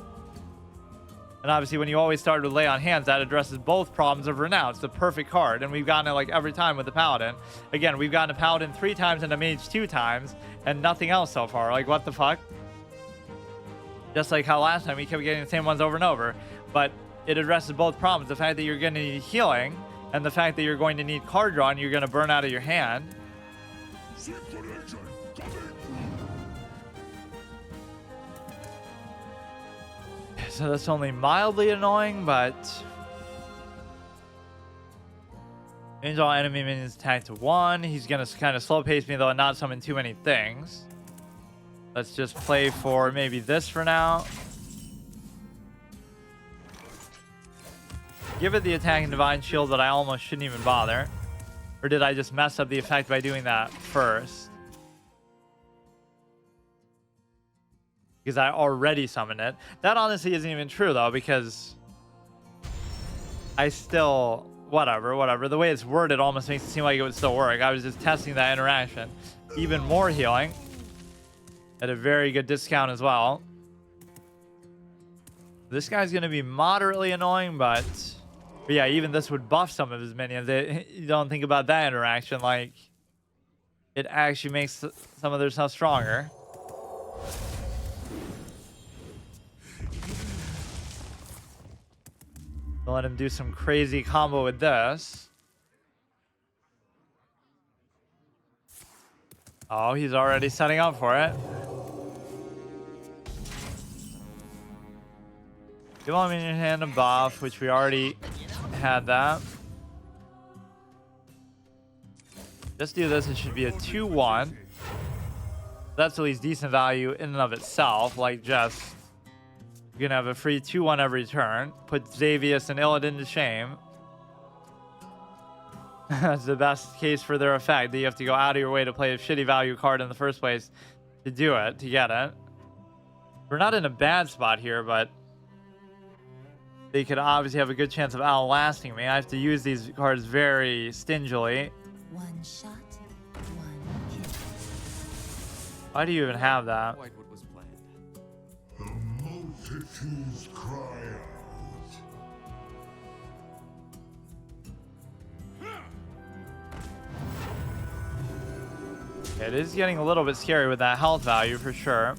And obviously when you always start with lay on hands, that addresses both problems of Renounce, the perfect card. And we've gotten it like every time with the Paladin. Again, we've gotten a Paladin 3 times and a Mage 2 times and nothing else so far. Like, what the fuck? Just like how last time we kept getting the same ones over and over. But it addresses both problems. The fact that you're going to need healing and the fact that you're going to need card draw and you're going to burn out of your hand. So that's only mildly annoying, but change all enemy minions attack to 1. He's gonna kind of slow pace me though and not summon too many things. Let's just play for maybe this for now. Give it the attack and divine shield, but I almost shouldn't even bother. Or did I just mess up the effect by doing that first? Because I already summoned it. That honestly isn't even true though, because I still, whatever. The way it's worded almost makes it seem like it would still work. I was just testing that interaction. Even more healing at a very good discount as well. This guy's going to be moderately annoying, but yeah, even this would buff some of his minions. You don't think about that interaction. Like, it actually makes some of their stuff stronger. I'll let him do some crazy combo with this. Oh, he's already setting up for it. Give all minion hand a buff, which we already had that. Just do this, it should be a 2-1. That's at least decent value in and of itself. Like, just, you're gonna have a free 2-1 every turn. Put Xavius and Illidan to shame. That's the best case for their effect. That you have to go out of your way to play a shitty value card in the first place to do it, to get it. We're not in a bad spot here, but they could obviously have a good chance of outlasting me. I have to use these cards very stingily. One shot, one kill. Why do you even have that? Quite what was planned. The multitudes cry out. It is getting a little bit scary with that health value for sure.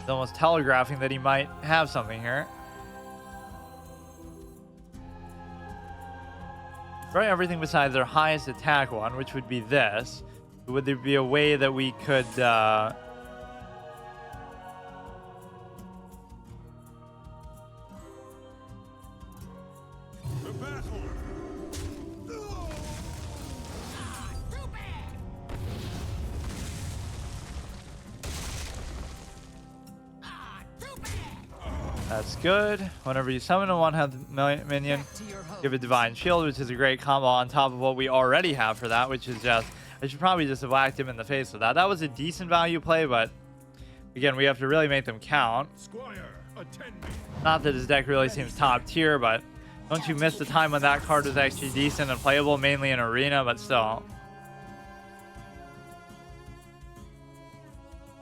It's almost telegraphing that he might have something here. Try everything besides their highest attack one, which would be this. Would there be a way that we could That's good. Whenever you summon a one-health minion, give a divine shield, which is a great combo on top of what we already have for that, which is just, I should probably just have whacked him in the face with that. That was a decent value play, but again, we have to really make them count. Not that his deck really seems top tier, but don't you miss the time when that card was actually decent and playable, mainly in Arena, but still.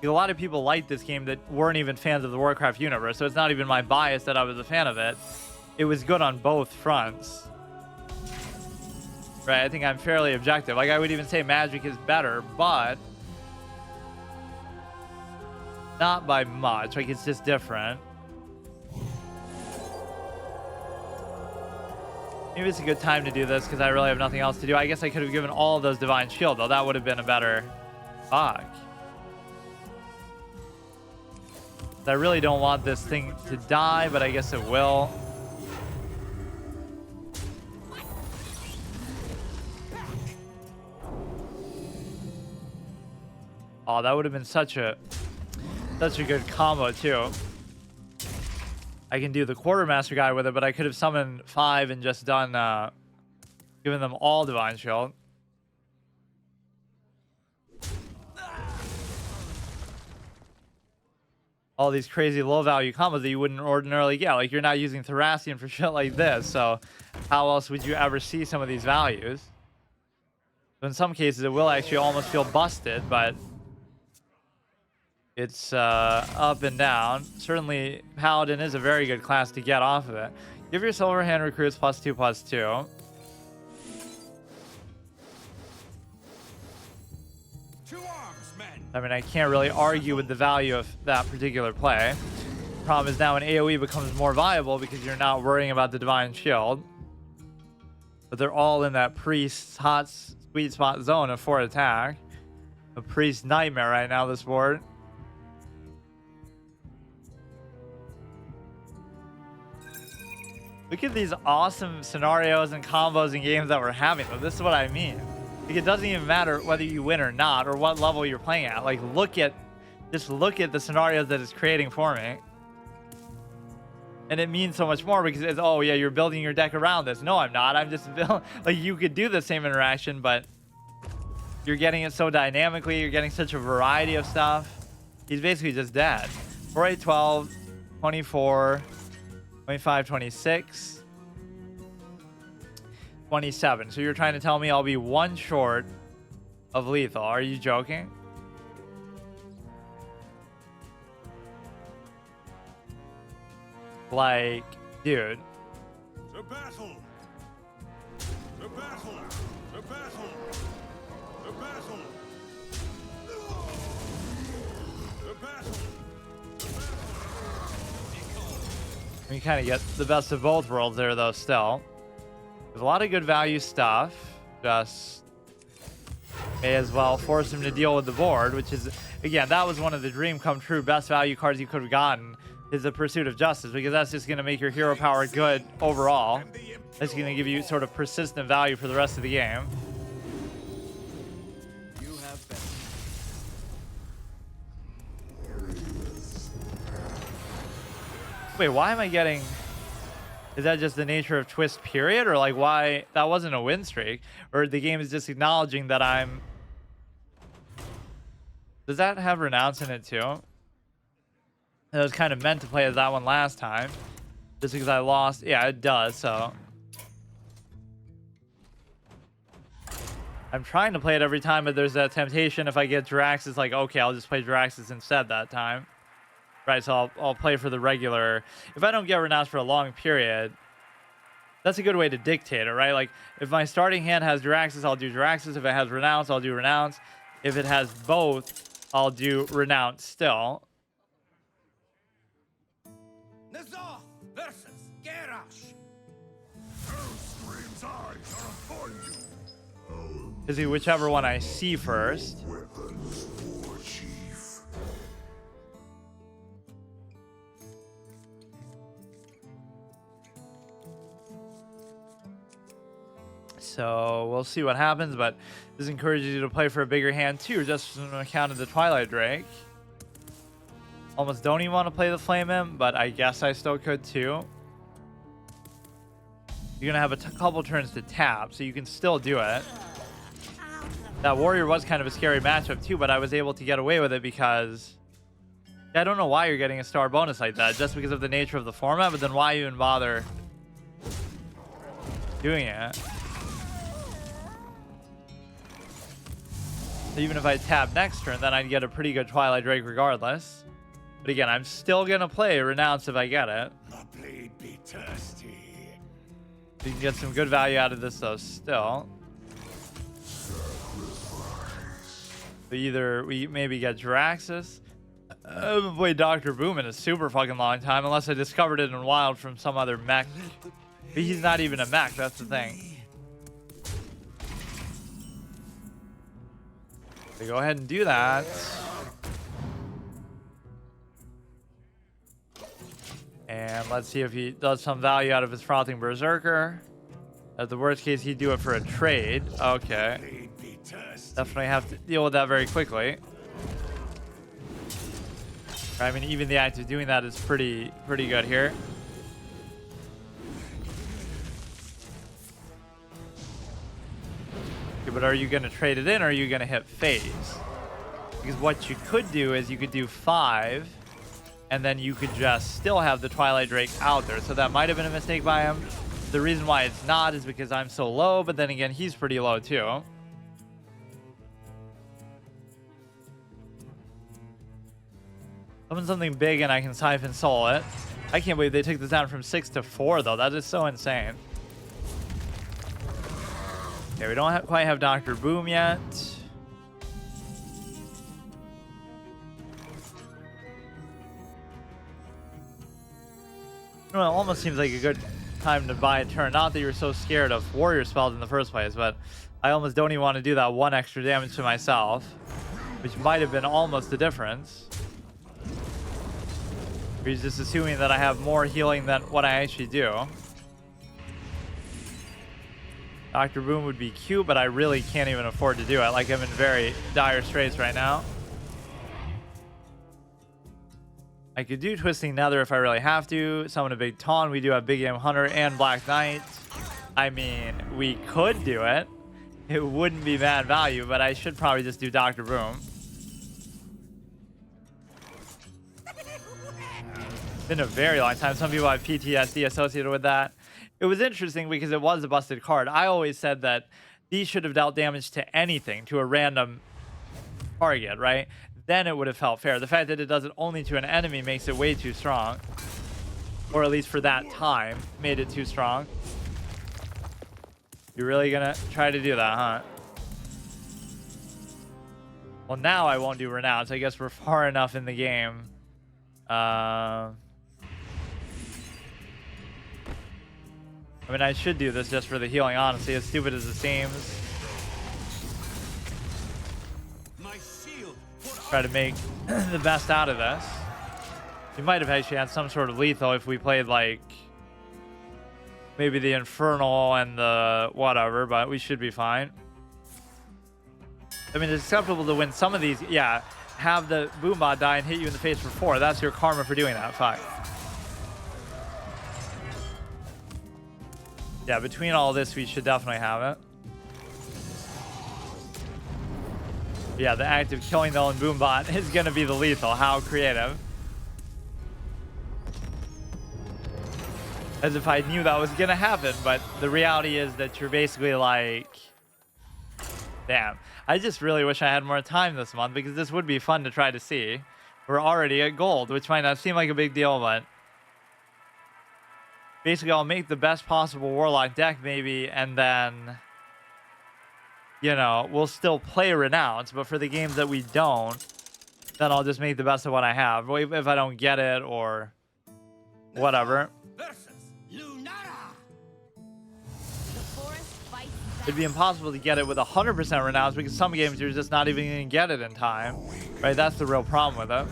A lot of people like this game that weren't even fans of the Warcraft universe, so it's not even my bias that I was a fan of it. It was good on both fronts. Right, I think I'm fairly objective. Like, I would even say Magic is better, but not by much. Like, it's just different. Maybe it's a good time to do this because I really have nothing else to do. I guess I could have given all of those Divine Shield, though. That would have been a better... Fuck. I really don't want this thing to die, but I guess it will. Oh, that would have been such a good combo, too. I can do the Quartermaster guy with it, but I could have summoned 5 and just done, given them all Divine Shield. All these crazy low value combos that you wouldn't ordinarily get. Like, you're not using Thracian for shit like this, so how else would you ever see some of these values? So in some cases, it will actually almost feel busted, but it's up and down. Certainly, Paladin is a very good class to get off of it. Give your Silver Hand recruits +2/+2. I mean, I can't really argue with the value of that particular play. The problem is now an AoE becomes more viable because you're not worrying about the Divine Shield. But they're all in that Priest's hot sweet spot zone of 4 attack. A Priest nightmare right now, this board. Look at these awesome scenarios and combos and games that we're having, though. This is what I mean. Like, it doesn't even matter whether you win or not, or what level you're playing at. Like, just look at the scenarios that it's creating for me. And it means so much more because it's, oh yeah, you're building your deck around this. No, I'm not. I'm just building, like, you could do the same interaction, but you're getting it so dynamically. You're getting such a variety of stuff. He's basically just dead. 4, 8, 12, 24, 25, 26. 27. So you're trying to tell me I'll be 1 short of lethal. Are you joking? Like, dude. The battle! The battle! The battle! The battle! The battle! We kind of get the best of both worlds there, though, still. There's a lot of good value stuff. Just may as well force him to deal with the board, which is, again, that was one of the dream come true best value cards you could have gotten, is the Pursuit of Justice, because that's just going to make your hero power good overall. That's going to give you sort of persistent value for the rest of the game. Wait, why am I getting... Is that just the nature of Twist, period? Or, like, why... That wasn't a win streak. Or the game is just acknowledging that I'm... Does that have Renounce in it, too? I was kind of meant to play as that one last time. Just because I lost... Yeah, it does, so... I'm trying to play it every time, but there's that temptation. If I get Jiraxis, like, okay, I'll just play Jiraxis instead that time. Right, so I'll play for the regular. If I don't get Renounce for a long period, that's a good way to dictate it, right? Like, if my starting hand has Jiraxis, I'll do Jiraxis. If it has Renounce, I'll do Renounce. If it has both, I'll do Renounce still. Nazoth versus Garrosh. Hellscream's eyes are upon you. Is he whichever one I see first? Weapons for chief. So we'll see what happens, but this encourages you to play for a bigger hand too, just on account of the Twilight Drake. Almost don't even want to play the Flame Imp, but I guess I still could too. You're gonna have a couple turns to tap, so you can still do it. That Warrior was kind of a scary matchup too, but I was able to get away with it because... I don't know why you're getting a star bonus like that, just because of the nature of the format, but then why even bother doing it? Even if I tap next turn, then I'd get a pretty good Twilight Drake regardless. But again, I'm still gonna play Renounce if I get it. The blade be thirsty. You can get some good value out of this though still. So either we maybe get Jiraxis. I haven't played Dr. Boom in a super fucking long time, unless I discovered it in Wild from some other mech But he's not even a mech, that's the thing. So go ahead and do that. And let's see if he does some value out of his Frothing Berserker. At the worst case, he'd do it for a trade. Okay. Blade be thirsty. Definitely have to deal with that very quickly. I mean, even the act of doing that is pretty good here. Okay, but are you going to trade it in or are you going to hit phase? Because what you could do is you could do 5 and then you could just still have the Twilight Drake out there. So that might have been a mistake by him. The reason why it's not is because I'm so low, but then again, he's pretty low too. Summon something big and I can Siphon Soul it. I can't believe they took this down from 6 to 4 though. That is so insane. Okay, we don't quite have Dr. Boom yet. Well, it almost seems like a good time to buy a turn. Not that you're so scared of warrior spells in the first place, but I almost don't even want to do that 1 extra damage to myself, which might have been almost the difference. He's just assuming that I have more healing than what I actually do. Dr. Boom would be cute, but I really can't even afford to do it. Like, I'm in very dire straits right now. I could do Twisting Nether if I really have to. Summon a big taunt. We do have Big Game Hunter and Black Knight. I mean, we could do it. It wouldn't be bad value, but I should probably just do Dr. Boom. Been a very long time. Some people have PTSD associated with that. It was interesting because it was a busted card. I always said that these should have dealt damage to anything, to a random target, right? Then it would have felt fair. The fact that it does it only to an enemy makes it way too strong. Or at least for that time, made it too strong. You're really gonna try to do that, huh? Well, now I won't do Renounce. I guess we're far enough in the game. I mean, I should do this just for the healing, honestly, as stupid as it seems. My shield. Try to make the best out of this. We might have actually had some sort of lethal if we played, like, maybe the Infernal and the whatever, but we should be fine. I mean, it's acceptable to win some of these. Yeah, have the Boombot die and hit you in the face for 4. That's your karma for doing that. Fine. Yeah, between all this, we should definitely have it. Yeah, the act of killing the own Boombot is going to be the lethal. How creative. As if I knew that was going to happen, but the reality is that you're basically like... Damn. I just really wish I had more time this month because this would be fun to try to see. We're already at gold, which might not seem like a big deal, but... Basically, I'll make the best possible Warlock deck, maybe, and then, you know, we'll still play Renounce, but for the games that we don't, then I'll just make the best of what I have. If I don't get it or whatever. It'd be impossible to get it with 100% Renounce because some games you're just not even going to get it in time. Right? That's the real problem with it.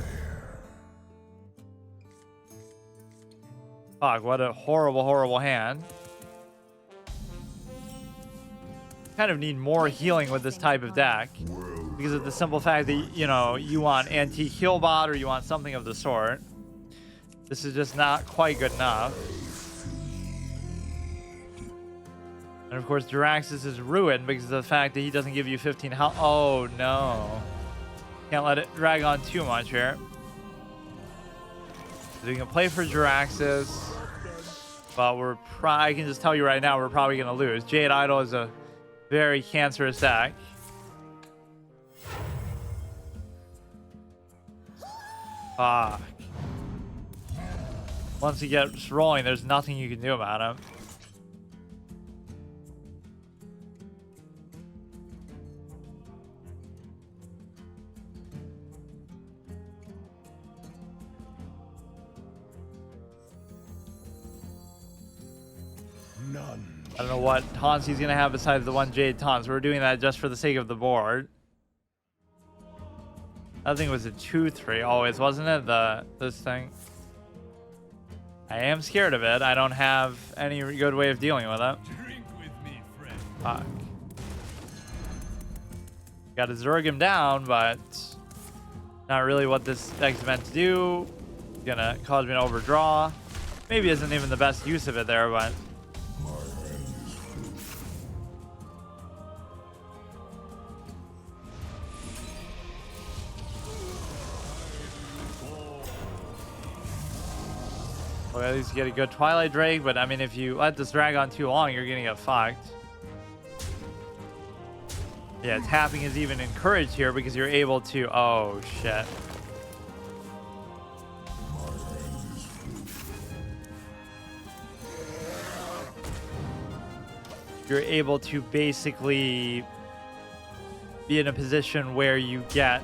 Fuck, what a horrible, horrible hand. Kind of need more healing with this type of deck because of the simple fact that, you know, you want antique heal bot or you want something of the sort. This is just not quite good enough. And of course, Jiraxis is ruined because of the fact that he doesn't give you 15 health. Oh no. Can't let it drag on too much here. So we can play for Jiraxis. But I can just tell you right now, we're probably going to lose. Jade Idol is a very cancerous deck. Fuck. Once he gets rolling, there's nothing you can do about him. None. I don't know what taunts he's gonna have besides the one Jade taunt, so we're doing that just for the sake of the board. I think it was a 2-3 always, wasn't it? This thing. I am scared of it. I don't have any good way of dealing with it. Drink with me, friend. Fuck. Got to Zerg him down, but not really what this deck's meant to do. Gonna cause me to overdraw. Maybe isn't even the best use of it there, but well, at least get a good Twilight Drake. But I mean, if you let this drag on too long, you're gonna get fucked. Yeah, tapping is even encouraged here because you're able to. Oh shit. You're able to basically be in a position where you get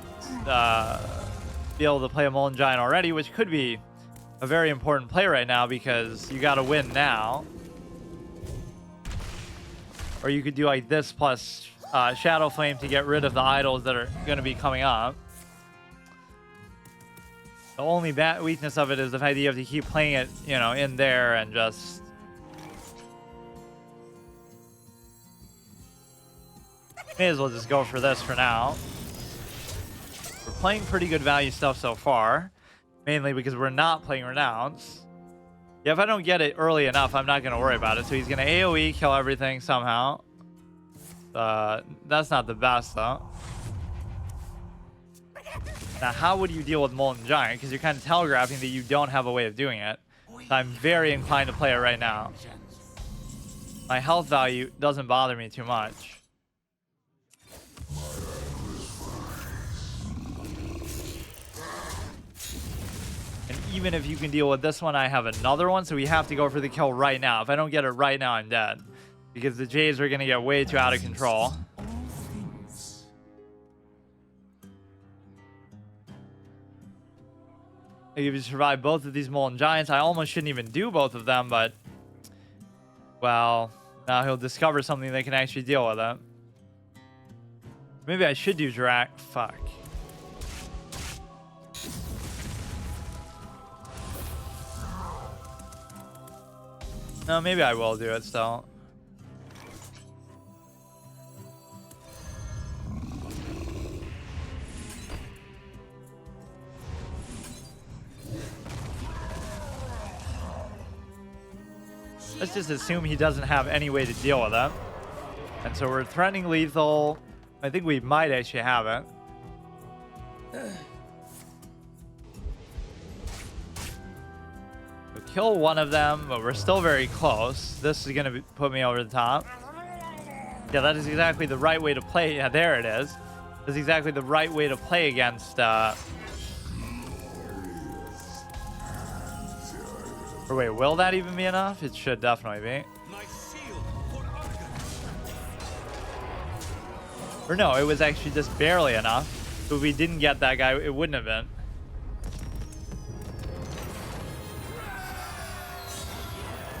be able to play a Molten Giant already, which could be a very important play right now because you got to win now. Or you could do like this plus Shadow Flame to get rid of the idols that are going to be coming up. The only bad weakness of it is the fact that you have to keep playing it, you know, in there and just. May as well just go for this for now. We're playing pretty good value stuff so far. Mainly because we're not playing Renounce. Yeah, if I don't get it early enough, I'm not going to worry about it. So he's going to AoE, kill everything somehow. That's not the best, though. Now, how would you deal with Molten Giant? Because you're kind of telegraphing that you don't have a way of doing it. So I'm very inclined to play it right now. My health value doesn't bother me too much. And even if you can deal with this one, I have another one, so we have to go for the kill right now. If I don't get it right now, I'm dead. Because the Jays are going to get way too out of control. If you survive both of these Molten Giants, I almost shouldn't even do both of them, but... well, now he'll discover something that can actually deal with it. Maybe I should do Drac. Fuck. No, maybe I will do it still. Let's just assume he doesn't have any way to deal with it. And so we're threatening lethal. I think we might actually have it. We'll kill one of them, but we're still very close. This is going to put me over the top. Yeah, that is exactly the right way to play. Yeah, there it is. That's exactly the right way to play against... or wait, will that even be enough? It should definitely be. My shield for Argon. Or no, it was actually just barely enough. So if we didn't get that guy, it wouldn't have been.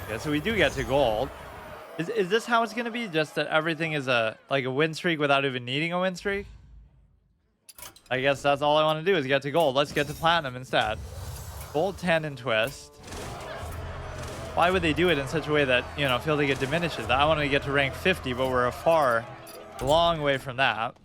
Yeah, so we do get to gold. Is this how it's going to be? Just that everything is like a win streak without even needing a win streak? I guess that's all I want to do is get to gold. Let's get to platinum instead. Gold 10 and twist. Why would they do it in such a way that, you know, feels like it diminishes that? I wanted to get to rank 50, but we're a long way from that.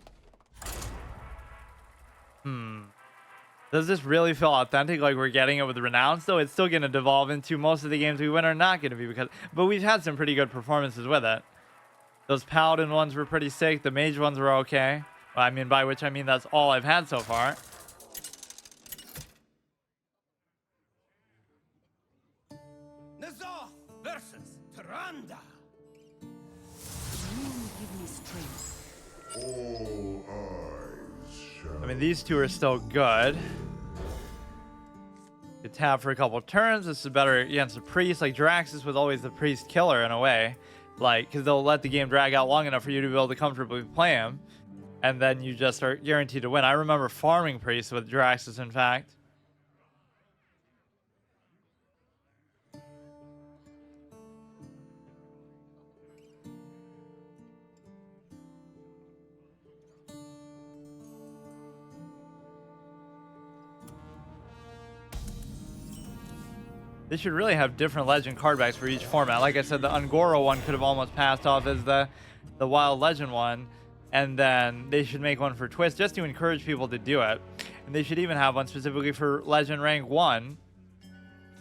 Does this really feel authentic like we're getting it with Renounce, though? It's still going to devolve into most of the games we win are not going to be but we've had some pretty good performances with it. Those Paladin ones were pretty sick. The Mage ones were okay. Well, I mean, by which I mean that's all I've had so far. Nazoth versus Tyrande. You give me strength. All eyes shall. I mean, these two are still good. You tap for a couple turns. This is better against the priest. Like, Jiraxis was always the priest killer in a way. Like, because they'll let the game drag out long enough for you to be able to comfortably play him. And then you just are guaranteed to win. I remember farming priest with Jiraxis, in fact. They should really have different legend card backs for each format. Like I said, the Ungoro one could have almost passed off as the Wild Legend one. And then they should make one for Twist just to encourage people to do it. And they should even have one specifically for Legend Rank 1.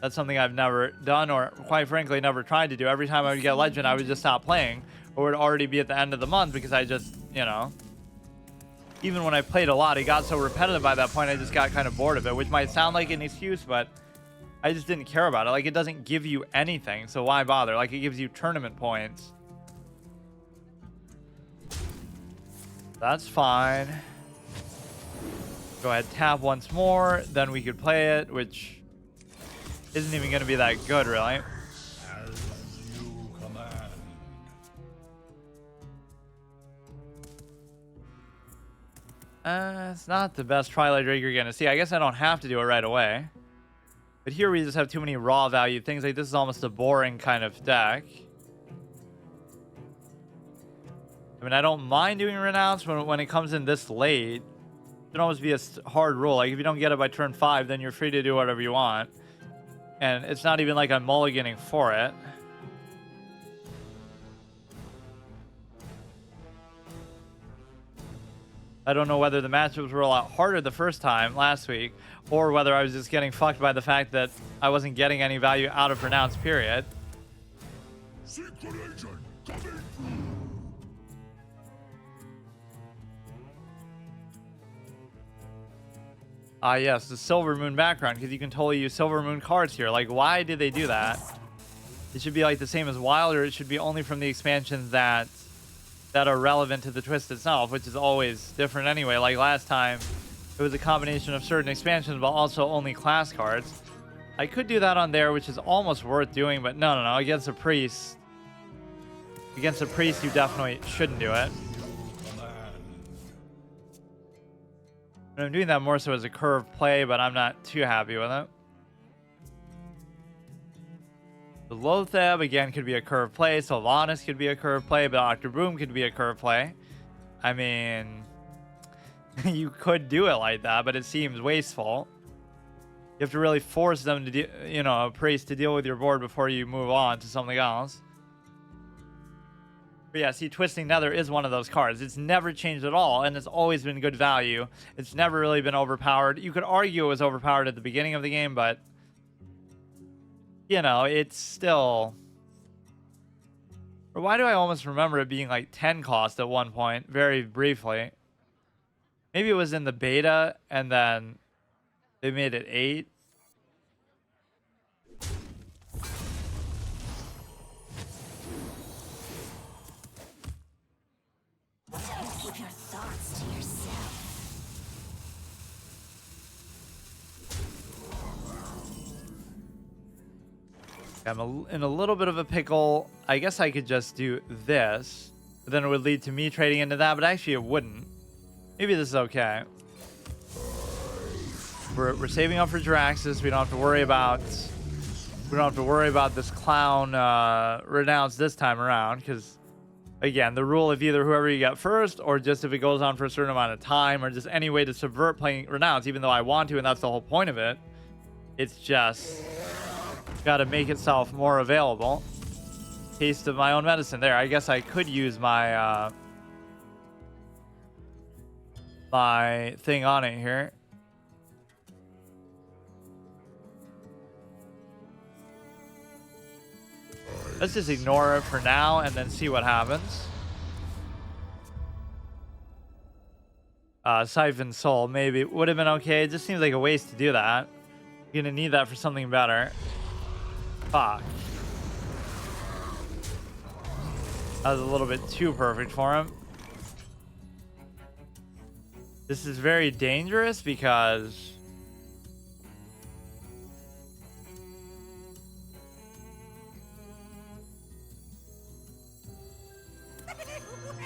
That's something I've never done, or quite frankly never tried to do. Every time I would get Legend, I would just stop playing, or it would already be at the end of the month because I just, you know, even when I played a lot, it got so repetitive by that point, I just got kind of bored of it, which might sound like an excuse, but I just didn't care about it. Like, it doesn't give you anything, so why bother? Like, it gives you tournament points. That's fine. Go ahead, tap once more, then we could play it, which isn't even going to be that good, really. As you command. It's not the best Twilight Drake you're going to see. I guess I don't have to do it right away. But here we just have too many raw value things. Like, this is almost a boring kind of deck. I mean, I don't mind doing Renounce when it comes in this late. It can always be a hard rule. Like, if you don't get it by turn 5, then you're free to do whatever you want. And it's not even like I'm mulliganing for it. I don't know whether the matchups were a lot harder the first time last week, or whether I was just getting fucked by the fact that I wasn't getting any value out of Renounce, period. Secret agent coming. Ah, yes, the Silver Moon background, because you can totally use Silver Moon cards here. Like, why did they do that? It should be like the same as Wild, or it should be only from the expansions that are relevant to the Twist itself, which is always different anyway. Like last time, it was a combination of certain expansions, but also only class cards. I could do that on there, which is almost worth doing, but no. Against a priest, you definitely shouldn't do it. And I'm doing that more so as a curve play, but I'm not too happy with it. The Lotheb, again, could be a curve play. Sylvanas could be a curve play, but Dr. Boom could be a curve play. I mean, you could do it like that, but it seems wasteful. You have to really force them to, a priest to deal with your board before you move on to something else. But yeah, see, Twisting Nether is one of those cards. It's never changed at all, and it's always been good value. It's never really been overpowered. You could argue it was overpowered at the beginning of the game, but, it's still... Or why do I almost remember it being like 10 cost at one point, very briefly? Maybe it was in the beta, and then they made it 8. Keep your thoughts to yourself. I'm in a little bit of a pickle. I guess I could just do this, but then it would lead to me trading into that, but actually it wouldn't. Maybe this is okay. We're saving up for Jiraxxus. We don't have to worry about this clown Renounce this time around, because again, the rule of either whoever you get first, or just if it goes on for a certain amount of time, or just any way to subvert playing Renounce, even though I want to, and that's the whole point of it. It's just got to make itself more available. Taste of my own medicine. There, I guess I could use my my thing on it here. Let's just ignore it for now and then see what happens. Siphon Soul, maybe. Would have been okay. It just seems like a waste to do that. You're going to need that for something better. Fuck. That was a little bit too perfect for him. This is very dangerous because...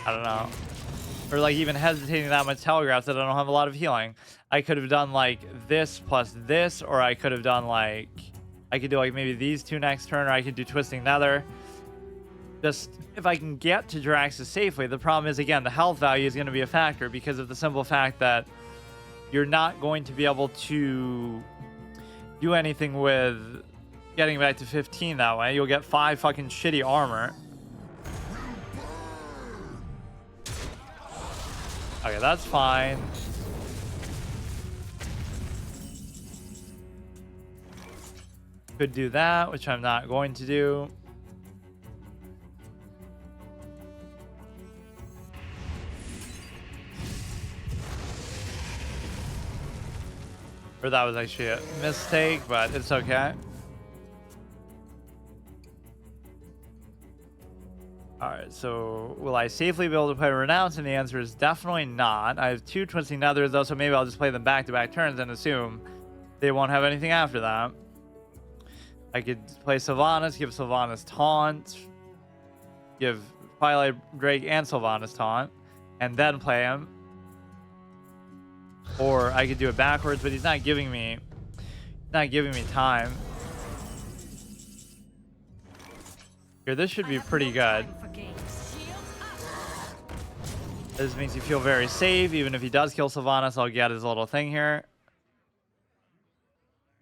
I don't know. Or like even hesitating that much telegraph that I don't have a lot of healing. I could have done like this plus this, or I could have done like... I could do like maybe these two next turn, or I could do Twisting Nether. Just if I can get to Jiraxxus safely. The problem is, again, the health value is going to be a factor because of the simple fact that you're not going to be able to do anything with getting back to 15 that way. You'll get 5 fucking shitty armor. Okay, that's fine. Could do that, which I'm not going to do. Or that was actually a mistake, but it's okay. Alright, so will I safely be able to play Renounce? And the answer is definitely not. I have 2 Twisting Nethers though, so maybe I'll just play them back-to-back turns and assume they won't have anything after that. I could play Sylvanas, give Sylvanas Taunt, give Twilight Drake and Sylvanas Taunt, and then play him. Or I could do it backwards, but he's not giving me time. Here, this should be pretty good. This makes you feel very safe. Even if he does kill Sylvanas, I'll get his little thing here.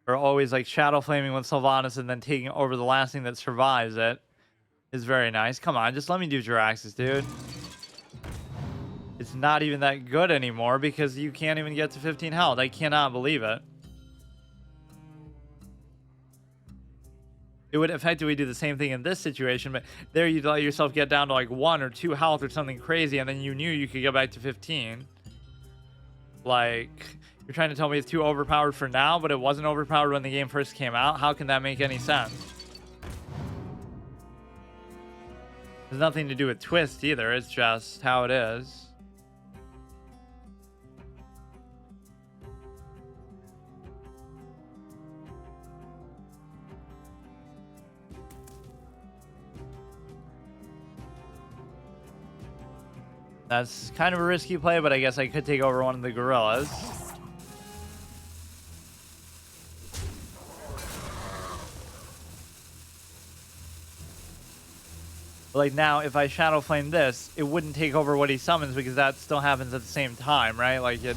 Or always like Shadow Flaming with Sylvanas and then taking over the last thing that survives it is very nice. Come on, just let me do Jiraxis, dude. It's not even that good anymore because you can't even get to 15 health. I cannot believe it. It would effectively do the same thing in this situation, but there you'd let yourself get down to like 1 or 2 health or something crazy, and then you knew you could get back to 15. Like, you're trying to tell me it's too overpowered for now, but it wasn't overpowered when the game first came out? How can that make any sense? There's nothing to do with twist either. It's just how it is. That's kind of a risky play, but I guess I could take over one of the gorillas. But like now, if I Shadow Flame this, it wouldn't take over what he summons because that still happens at the same time, right? Like it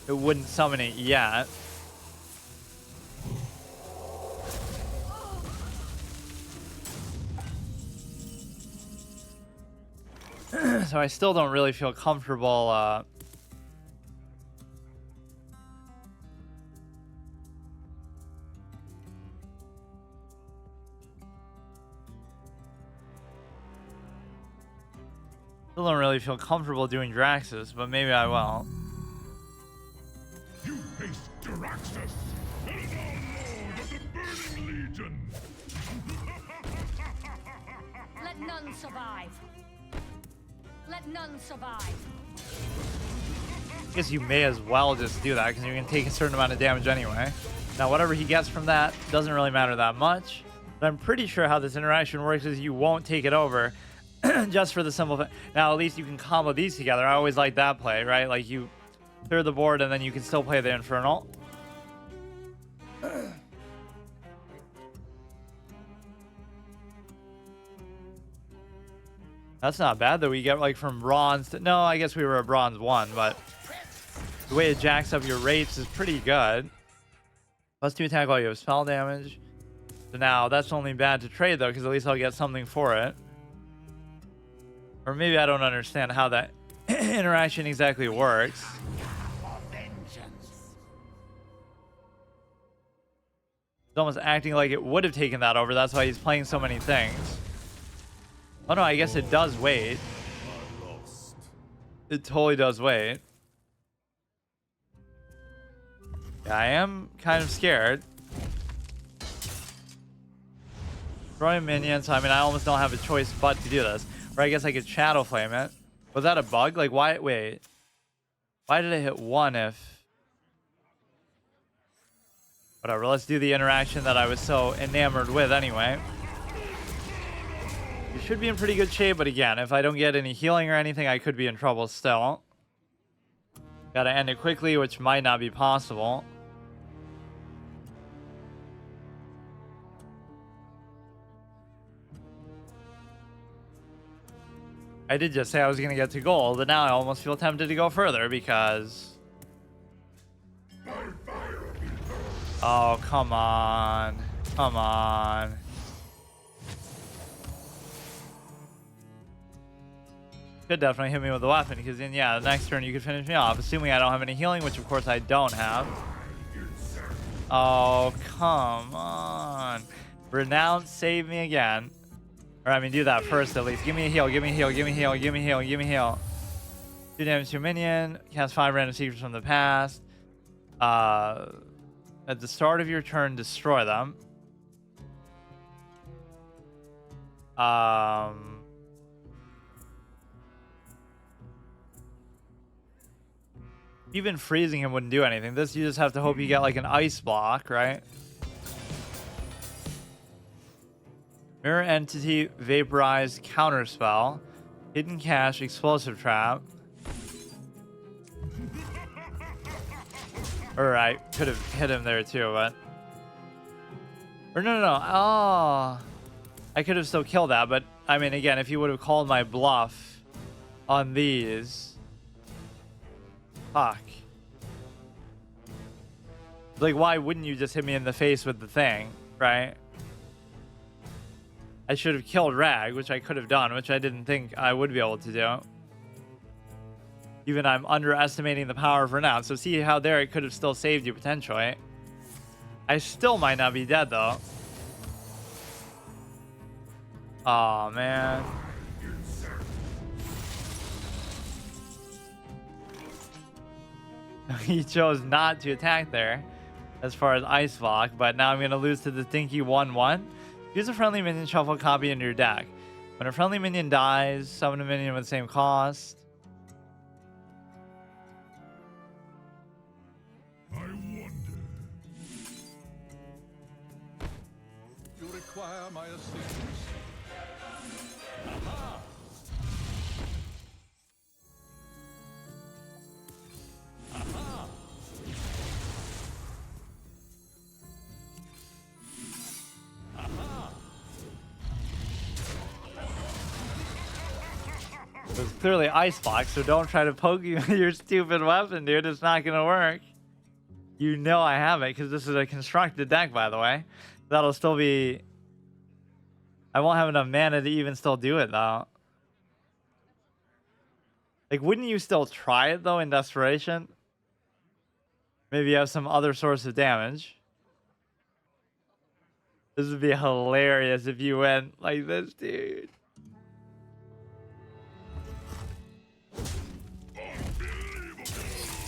wouldn't summon it yet. So I still don't really feel comfortable still don't really feel comfortable doing Draxus, but maybe I will. You face Jiraxis, Gul'dan, Lord of the Burning Legion. Let none survive. Let none survive. I guess you may as well just do that because you can take a certain amount of damage anyway. Now, whatever he gets from that doesn't really matter that much. But I'm pretty sure how this interaction works is you won't take it over just for the simple thing. Now, at least you can combo these together. I always like that play, right? Like you clear the board and then you can still play the Infernal. That's not bad though. We get like from bronze to, no, I guess we were a bronze 1, but the way it jacks up your rates is pretty good. +2 attack while you have spell damage. So now that's only bad to trade though, because at least I'll get something for it. Or maybe I don't understand how that interaction exactly works. It's almost acting like it would have taken that over. That's why he's playing so many things. Oh no, I guess it does wait. It totally does wait. Yeah, I am kind of scared. Destroy minions, so I mean I almost don't have a choice but to do this. Or I guess I could Shadow Flame it. Was that a bug? Like why, wait. Why did I hit 1 if... Whatever, let's do the interaction that I was so enamored with anyway. You should be in pretty good shape, but again, if I don't get any healing or anything, I could be in trouble still. Gotta end it quickly, which might not be possible. I did just say I was gonna get to gold, but now I almost feel tempted to go further because... Oh, come on. Come on. Could definitely hit me with a weapon, because then, yeah, the next turn you could finish me off, assuming I don't have any healing, which of course I don't have. Oh, come on. Renounce, save me again. Or, I mean, do that first at least. Give me a heal, give me a heal, give me a heal, give me a heal, give me a heal. 2 damage to a minion. Cast 5 random secrets from the past. At the start of your turn, destroy them. Even freezing him wouldn't do anything. This, you just have to hope you get like an ice block, right? Mirror entity, vaporize, counterspell, hidden cache, explosive trap. Or I could have hit him there too, but... Or no. Oh, I could have still killed that, but I mean, again, if you would have called my bluff on these... Fuck. Like, why wouldn't you just hit me in the face with the thing, right? I should have killed Rag, which I could have done, which I didn't think I would be able to do. Even I'm underestimating the power of Renounce. So see how there it could have still saved you potentially. I still might not be dead though. Oh man. He chose not to attack there as far as Ice Block, but now I'm going to lose to the Dinky 1/1. Use a friendly minion shuffle copy into your deck. When a friendly minion dies, summon a minion with the same cost. I wonder. You require my assistance. It's clearly Ice Block, so don't try to poke you with your stupid weapon, dude. It's not going to work. You know I have it, because this is a constructed deck, by the way. That'll still be... I won't have enough mana to even still do it, though. Like, wouldn't you still try it, though, in Desperation? Maybe you have some other source of damage. This would be hilarious if you went like this, dude.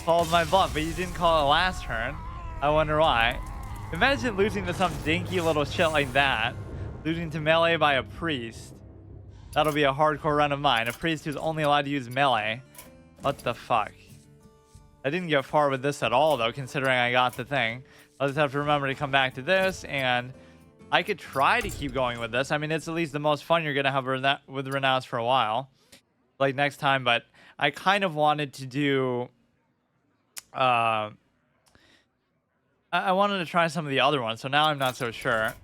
Called my bluff, but you didn't call it last turn. I wonder why. Imagine losing to some dinky little shit like that. Losing to melee by a priest. That'll be a hardcore run of mine. A priest who's only allowed to use melee. What the fuck? I didn't get far with this at all, though, considering I got the thing. I'll just have to remember to come back to this, and I could try to keep going with this. I mean, it's at least the most fun you're going to have with Renounce for a while. Like next time, but I kind of wanted to do... I wanted to try some of the other ones, so now I'm not so sure.